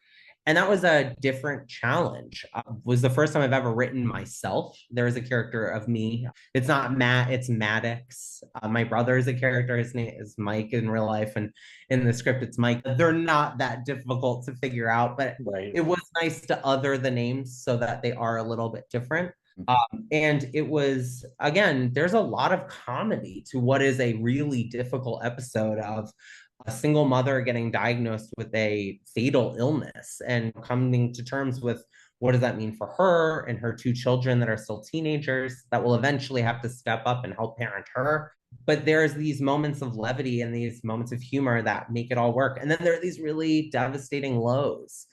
And that was a different challenge. Was the first time I've ever written myself. There is a character of me. It's not Matt, it's Maddox. My brother is a character. His name is Mike in real life, and in the script it's Mike. They're not that difficult to figure out, but Right. it was nice to other the names so that they are a little bit different. And it was, again, there's a lot of comedy to what is a really difficult episode of a single mother getting diagnosed with a fatal illness and coming to terms with what does that mean for her and her 2 children that are still teenagers that will eventually have to step up and help parent her. but there's these moments of levity and these moments of humor that make it all work. And then there are these really devastating lows.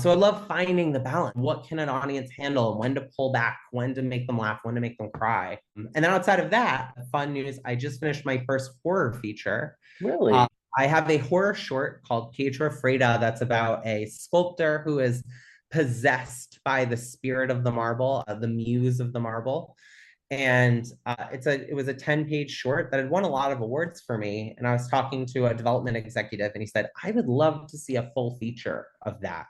So I love finding the balance. What can an audience handle? When to pull back? When to make them laugh? When to make them cry? And then outside of that, fun news: I just finished my first horror feature. Uh, Really? I have a horror short called Pietro Freda that's about a sculptor who is possessed by the spirit of the marble, the muse of the marble. And it was a 10-page short that had won a lot of awards for me. And I was talking to a development executive, and he said, I would love to see a full feature of that.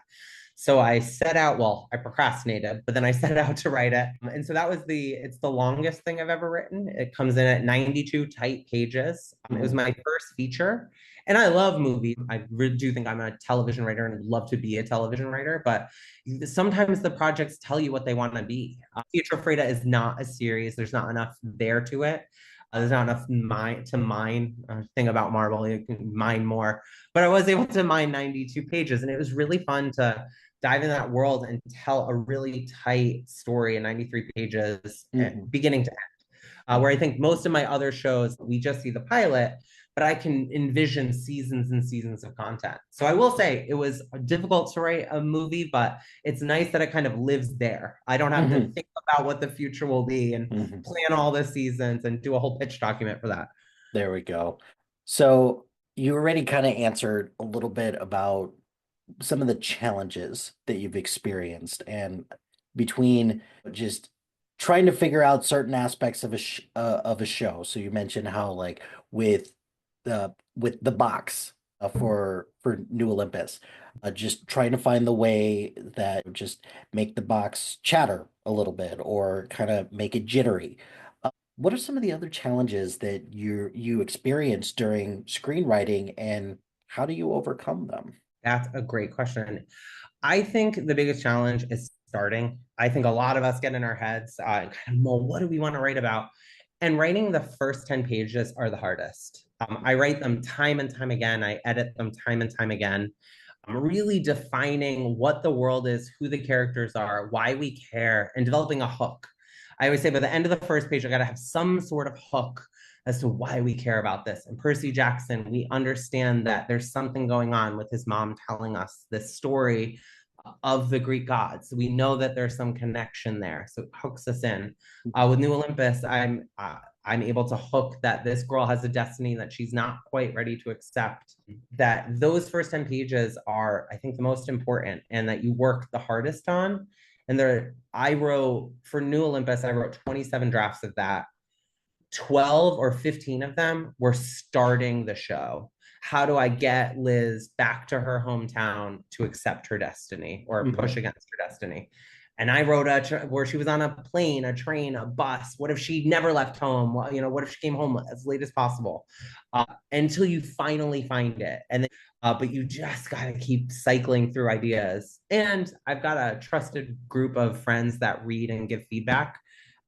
So I set out, well, I procrastinated, but then I set out to write it. And so it's the longest thing I've ever written. It comes in at 92 tight pages. It was Mhm. my first feature. And I love movies. I really do think I'm a television writer and love to be a television writer, but sometimes the projects tell you what they want to be. Pietro Freda is not a series. There's not enough there to it. There's not enough to mine. Thing about Marvel, you can mine more. But I was able to mine 92 pages, and it was really fun to dive in that world and tell a really tight story in 93 pages, Mhm. beginning to end. Where I think most of my other shows, we just see the pilot, but I can envision seasons and seasons of content. So I will say it was difficult to write a movie, but it's nice that it kind of lives there. I don't have to Mhm. think about what the future will be and Mhm. plan all the seasons and do a whole pitch document for that. There we go. So you already kind of answered a little bit about some of the challenges that you've experienced and between just trying to figure out certain aspects of of a show. So you mentioned how like with the box for New Olympus, just trying to find the way that just make the box chatter a little bit or kind of make it jittery. What are some of the other challenges that you experienced during screenwriting, and how do you overcome them? That's a great question. I think the biggest challenge is starting. I think a lot of us get in our heads, kind of, well, what do we want to write about? And writing the first 10 pages are the hardest. I write them time and time again. I edit them time and time again. I'm really defining what the world is, who the characters are, why we care, and developing a hook. I always say by the end of the first page, I got to have some sort of hook as to why we care about this. And Percy Jackson, we understand that there's something going on with his mom telling us this story of the Greek gods. We know that there's some connection there, so it hooks us in. With New Olympus, I'm able to hook that this girl has a destiny that she's not quite ready to accept. That those first 10 pages are, I think, the most important, and that you work the hardest on. And there, I wrote for New Olympus, I wrote 27 drafts of that. 12 or 15 of them were starting the show. How do I get Liz back to her hometown to accept her destiny or Mhm. push against her destiny? And I wrote where she was on a plane, a train, a bus. What if she never left home? Well, what if she came home as late as possible? Until you finally find it. And then, but you just got to keep cycling through ideas. And I've got a trusted group of friends that read and give feedback.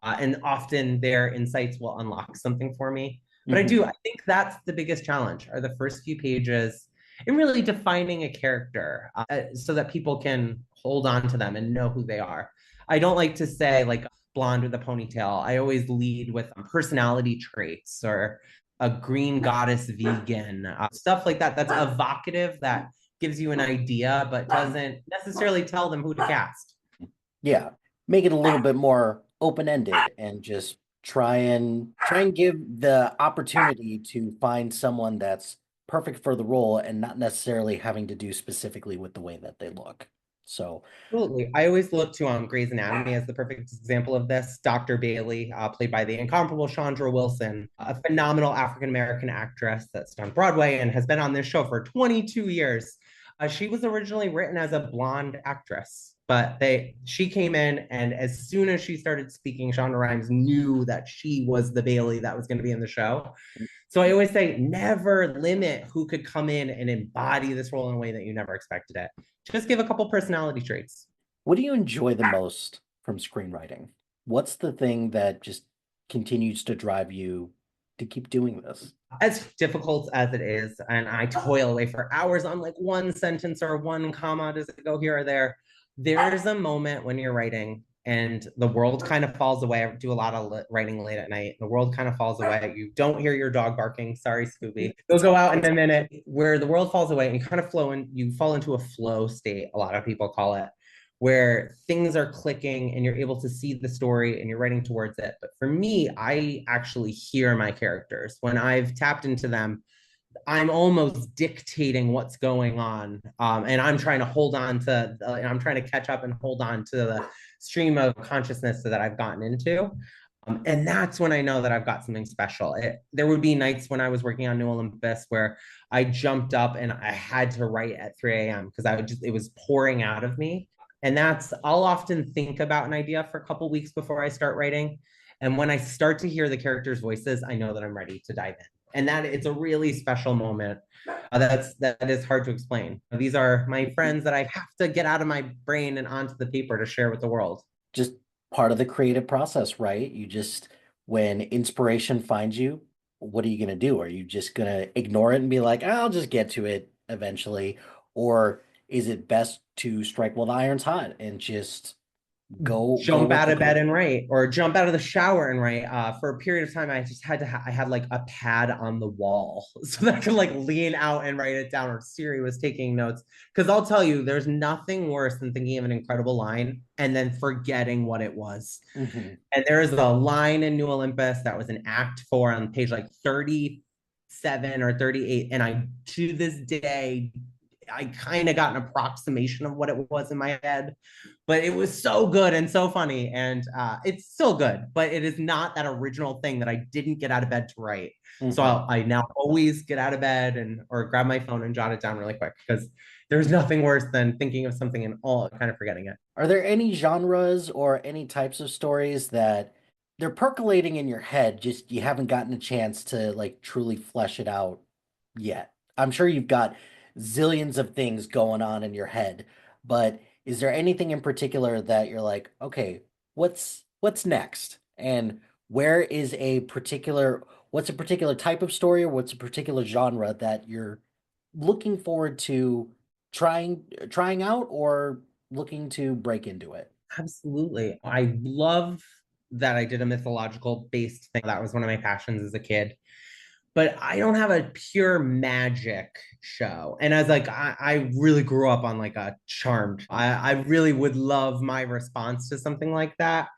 And often their insights will unlock something for me. But Mhm. I think that's the biggest challenge are the first few pages and really defining a character so that people can hold on to them and know who they are. I don't like to say like blonde with a ponytail. I always lead with personality traits or a green goddess vegan, stuff like that. That's evocative, that gives you an idea, but doesn't necessarily tell them who to cast. Yeah, make it a little bit more open-ended and just try and give the opportunity to find someone that's perfect for the role and not necessarily having to do specifically with the way that they look. So, Absolutely. I always look to Grey's Anatomy as the perfect example of this. Dr. Bailey, played by the incomparable Chandra Wilson, a phenomenal African American actress that's done Broadway and has been on this show for 22 years. She was originally written as a blonde actress, but she came in, and as soon as she started speaking, Shonda Rhimes knew that she was the Bailey that was going to be in the show. So I always say, never limit who could come in and embody this role in a way that you never expected it. Just give a couple personality traits. what do you enjoy the most from screenwriting? What's the thing that just continues to drive you to keep doing this? As difficult as it is, and I toil away for hours on like one sentence or one comma, does it go here or there? There's a moment when you're writing and the world kind of falls away. I do a lot of writing late at night. The world kind of falls away. You don't hear your dog barking. Sorry, Scooby. You'll go out in a minute where the world falls away and you kind of flow in, you fall into a flow state, a lot of people call it, where things are clicking and you're able to see the story and you're writing towards it. But for me, I actually hear my characters. When I've tapped into them, I'm almost dictating what's going on. And I'm trying to hold on to, I'm trying to catch up and hold on to the stream of consciousness that I've gotten into. And that's when I know that I've got something special. There would be nights when I was working on New Olympus where I jumped up and I had to write at 3 a.m. because it was pouring out of me. And I'll often think about an idea for a couple weeks before I start writing. And when I start to hear the characters' voices, I know that I'm ready to dive in. And that it's a really special moment. That is hard to explain. These are my friends that I have to get out of my brain and onto the paper to share with the world. Just part of the creative process, right? When inspiration finds you, what are you going to do? Are you just going to ignore it and be like, I'll just get to it eventually? Or is it best to strike while the iron's hot and just go jump with out the of bed flow? and write, or jump out of the shower and write. For a period of time, I just I had like a pad on the wall so that I could like lean out and write it down, or Siri was taking notes. Because I'll tell you, there's nothing worse than thinking of an incredible line and then forgetting what it was. Mhm. And there is a line in New Olympus that was in Act 4 on page like 37 or 38. And to this day, I kind of got an approximation of what it was in my head, but it was so good and so funny. And it's still good, but it is not that original thing that I didn't get out of bed to write. So Mhm. I now always get out of bed or grab my phone and jot it down really quick, because there's nothing worse than thinking of something and all kind of forgetting it. Are there any genres or any types of stories that they're percolating in your head, just you haven't gotten a chance to like truly flesh it out yet? I'm sure you've got zillions of things going on in your head, but is there anything in particular that you're like, okay, what's next? And what's a particular type of story, or what's a particular genre that you're looking forward to trying out or looking to break into it? Absolutely. I love that I did a mythological based thing. That was one of my passions as a kid. But I don't have a pure magic show. And as like I really grew up on like a Charmed. I really would love my response to something like that.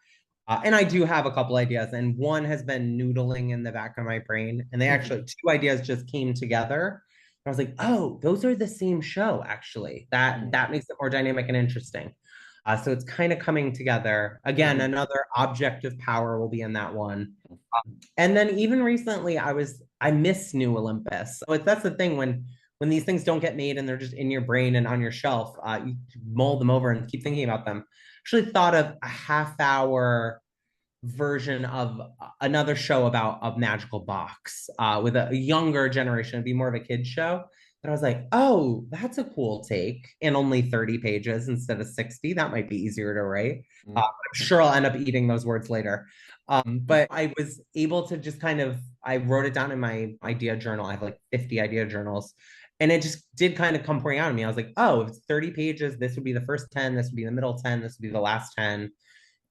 And I do have a couple ideas, and one has been noodling in the back of my brain. And they actually, Mhm. two ideas just came together. I was like, oh, those are the same show, actually. Mhm. That makes it more dynamic and interesting. So it's kind of coming together. Again, Mhm. another object of power will be in that one. And then even recently, I miss New Olympus. So that's the thing, when these things don't get made and they're just in your brain and on your shelf, you mull them over and keep thinking about them. Actually, thought of a half hour version of another show about a magical box with a younger generation. It'd be more of a kid's show. But I was like, oh, that's a cool take, and only 30 pages instead of 60. That might be easier to write. I'm sure I'll end up eating those words later. But I was able to just I wrote it down in my idea journal. I have like 50 idea journals. And it just did kind of come pouring out of me. I was like, oh, if it's 30 pages, this would be the first 10, this would be the middle 10, this would be the last 10.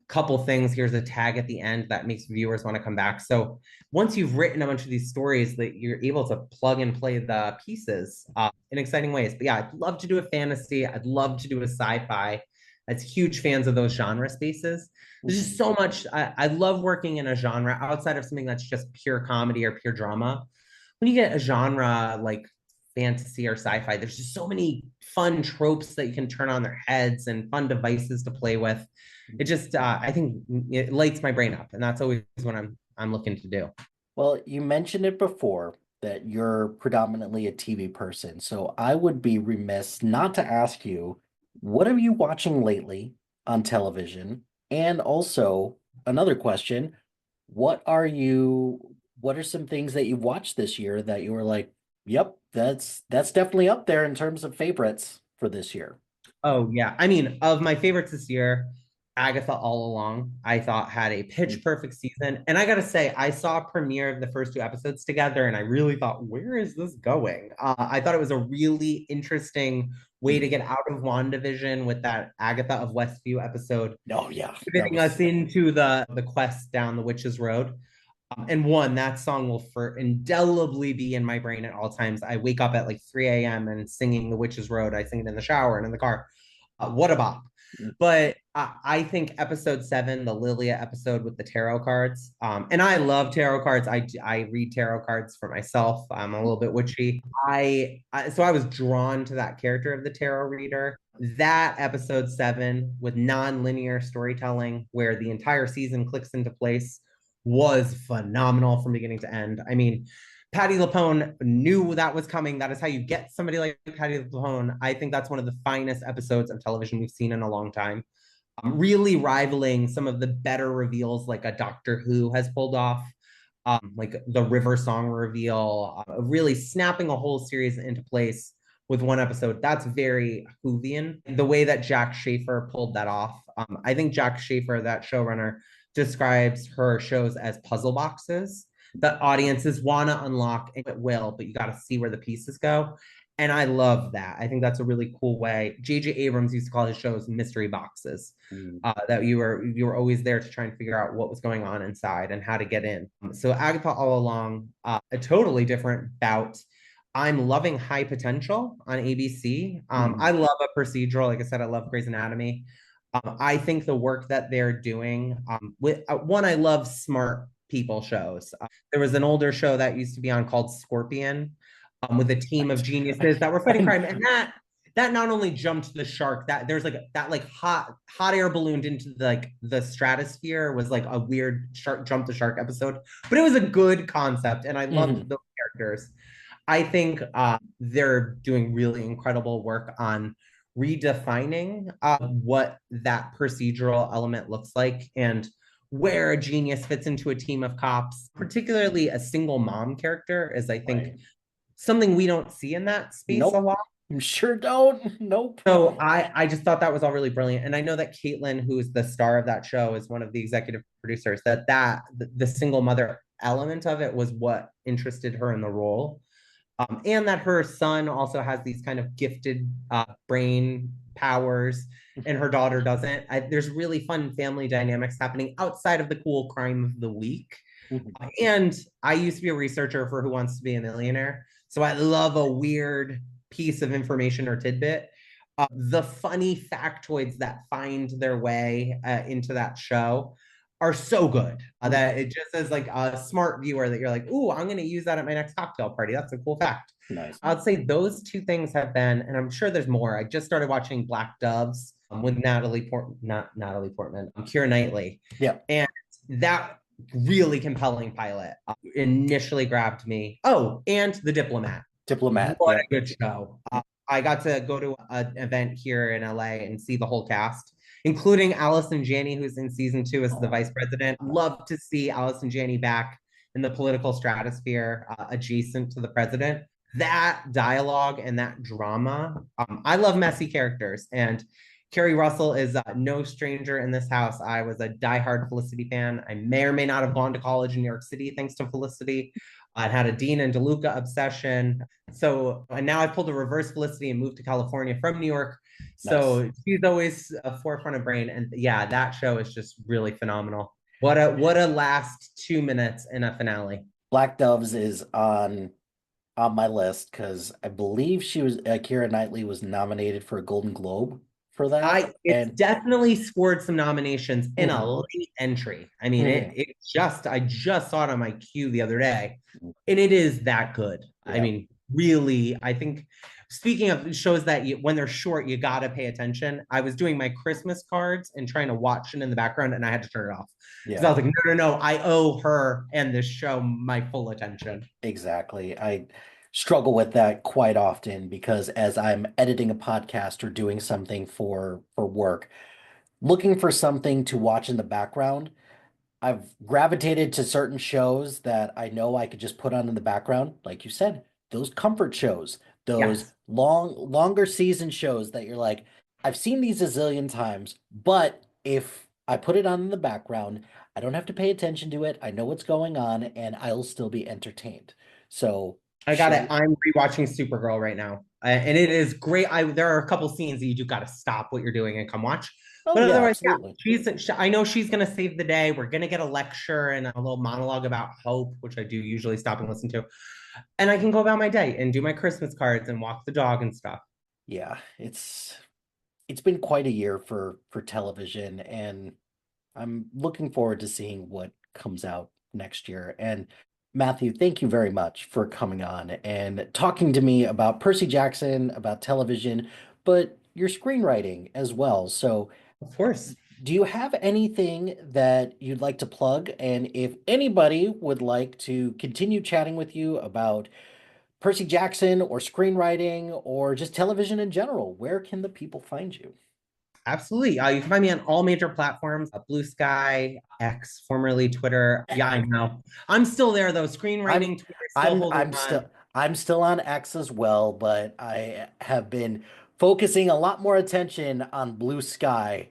Couple things. Here's a tag at the end that makes viewers want to come back. So once you've written a bunch of these stories, that you're able to plug and play the pieces in exciting ways. But yeah, I'd love to do a fantasy. I'd love to do a sci-fi. As huge fans of those genre spaces. There's just Mhm. so much. I love working in a genre outside of something that's just pure comedy or pure drama. When you get a genre like fantasy or sci-fi, there's just so many fun tropes that you can turn on their heads and fun devices to play with. It just I think it lights my brain up, and that's always what I'm looking to do. Well, you mentioned it before that you're predominantly a TV person, so I would be remiss not to ask you, what are you watching lately on television? And also, another question, what are some things that you've watched this year that you were like, yep, that's definitely up there in terms of favorites for this year? Oh yeah. I mean, of my favorites this year, Agatha All Along, I thought had a pitch perfect season. And I gotta say, I saw a premiere of the first two episodes together, and I really thought, where is this going? I thought it was a really interesting way to get out of WandaVision with that Agatha of Westview episode, Oh yeah, that pivoting us was into the quest down the witch's road. And one, that song will for indelibly be in my brain at all times. I wake up at like 3 a.m. and singing the witch's road. I sing it in the shower and in the car. What a bop. But I think episode 7, the Lilia episode with the tarot cards, and I love tarot cards. I read tarot cards for myself. I'm a little bit witchy. So I was drawn to that character of the tarot reader. That episode 7 with non-linear storytelling, where the entire season clicks into place, was phenomenal from beginning to end. I mean, Patty LuPone knew that was coming. That is how you get somebody like Patty LuPone. I think that's one of the finest episodes of television we've seen in a long time. Really rivaling some of the better reveals like a Doctor Who has pulled off, like the River Song reveal, really snapping a whole series into place with one episode. That's very Whovian. The way that Jack Schaefer pulled that off. I think Jack Schaefer, that showrunner, describes her shows as puzzle boxes that audiences want to unlock, and it will, but you got to see where the pieces go. And I love that. I think that's a really cool way. J.J. Abrams used to call his shows mystery boxes. That you were always there to try and figure out what was going on inside and how to get in. So Agatha all along, a totally different bout. I'm loving High Potential on ABC. I love a procedural. Like I said, I love Grey's Anatomy. I think the work that they're doing with one, I love smart people shows. There was an older show that used to be on called Scorpion, with a team of geniuses that were fighting crime, and that not only jumped the shark, that there's like that like hot air ballooned into the stratosphere, was like a weird shark jump the shark episode, but it was a good concept, and I loved those characters. I think they're doing really incredible work on redefining what that procedural element looks like and where a genius fits into a team of cops. Particularly a single mom character is, I think, something we don't see in that space a lot. Sure don't. Nope. So I just thought that was all really brilliant. And I know that Caitlin, who is the star of that show, is one of the executive producers, that the single mother element of it was what interested her in the role. And that her son also has these kind of gifted brain powers and her daughter doesn't. There's really fun family dynamics happening outside of the cool crime of the week. And I used to be a researcher for Who Wants to Be a Millionaire. So I love a weird piece of information or tidbit. The funny factoids that find their way into that show are so good that it just is like a smart viewer that you're like, ooh, I'm going to use that at my next cocktail party. That's a cool fact. Nice. I'd say those two things have been, and I'm sure there's more. I just started watching Black Doves with not Natalie Portman, Keira Knightley. Yeah. And that really compelling pilot initially grabbed me. Oh, and The Diplomat. What a good show. I got to go to an event here in LA and see the whole cast, including Allison Janney, who's in season 2 as the vice president. Love to see Allison Janney back in the political stratosphere, adjacent to the president. That dialogue and that drama. I love messy characters, and Kerry Russell is no stranger in this house. I was a diehard Felicity fan. I may or may not have gone to college in New York City thanks to Felicity. I had a Dean and DeLuca obsession. So, and now I pulled a reverse Felicity and moved to California from New York. So she's always a forefront of brain. And yeah, that show is just really phenomenal. What a last 2 minutes in a finale. Black Doves is on my list because I believe she was Keira Knightley was nominated for a Golden Globe for that. It's definitely scored some nominations in a late entry. I mean, I just saw it on my queue the other day, and it is that good. I mean, really, I think, speaking of shows that when they're short, you got to pay attention. I was doing my Christmas cards and trying to watch it in the background, and I had to turn it off. Because I was like, no, I owe her and this show my full attention. Exactly. I struggle with that quite often because as I'm editing a podcast or doing something for work, looking for something to watch in the background, I've gravitated to certain shows that I know I could just put on in the background, like you said, those comfort shows, those longer season shows that you're like, I've seen these a zillion times, but if I put it on in the background, I don't have to pay attention to it. I know what's going on, and I'll still be entertained. So I got it. I'm rewatching Supergirl right now. And it is great. There are a couple scenes that you do got to stop what you're doing and come watch. Oh But yeah, otherwise, yeah, absolutely. I know she's gonna save the day. We're gonna get a lecture and a little monologue about hope, which I do usually stop and listen to. And I can go about my day and do my Christmas cards and walk the dog and stuff. Yeah, it's been quite a year for television, and I'm looking forward to seeing what comes out next year. And Matthew, thank you very much for coming on and talking to me about Percy Jackson, about television, but your screenwriting as well. So, Of course. do you have anything that you'd like to plug? And if anybody would like to continue chatting with you about Percy Jackson or screenwriting or just television in general, where can the people find you? Absolutely. You can find me on all major platforms, Blue Sky, X, formerly Twitter. Yeah, I know. I'm still there though. I'm Screenwriting, Twitter, still I'm holding I'm on. still I'm still on X as well, but I have been focusing a lot more attention on Blue Sky.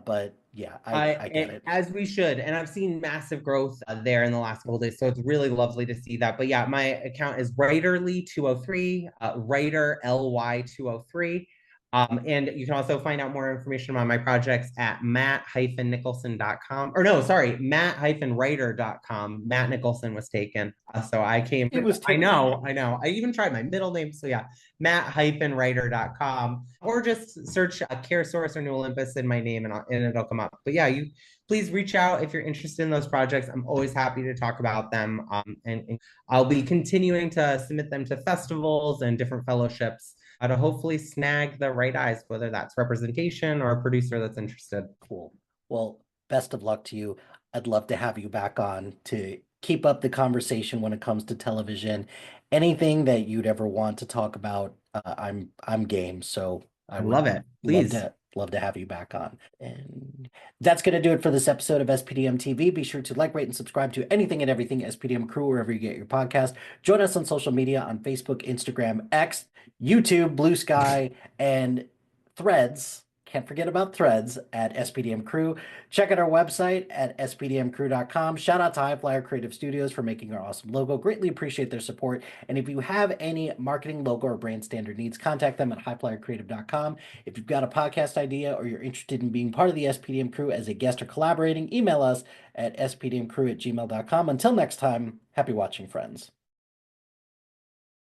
But yeah, I get it. As we should, and I've seen massive growth there in the last couple of days, so it's really lovely to see that. But yeah, my account is Writerly203, Writer LY203. And you can also find out more information about my projects at matt-nicholson.com. Or no, sorry, matt-writer.com. Matt Nicholson was taken. So It was I taken. know, I know. I even tried my middle name. So yeah, matt-writer.com, or just search Care Source or New Olympus in my name and it'll come up. But yeah, you please reach out if you're interested in those projects. I'm always happy to talk about them. And I'll be continuing to submit them to festivals and different fellowships to hopefully snag the right eyes, whether that's representation or a producer that's interested. Cool. Well, best of luck to you. I'd love to have you back on to keep up the conversation when it comes to television. Anything that you'd ever want to talk about, I'm game. So I I would love it. Please. love to have you back on. And that's going to do it for this episode of SPDM TV. Be sure to like, rate, and subscribe to anything and everything SPDM Crew wherever you get your podcast. Join us on social media on Facebook, Instagram, X, YouTube, Blue Sky, and Threads. Can't forget about Threads at SPDM Crew. Check out our website at spdmcrew.com. Shout out to High Flyer Creative Studios for making our awesome logo. Greatly appreciate their support. And if you have any marketing, logo, or brand standard needs, contact them at highflyercreative.com. If you've got a podcast idea or you're interested in being part of the SPDM Crew as a guest or collaborating, email us at spdmcrew@gmail.com. Until next time, happy watching, friends.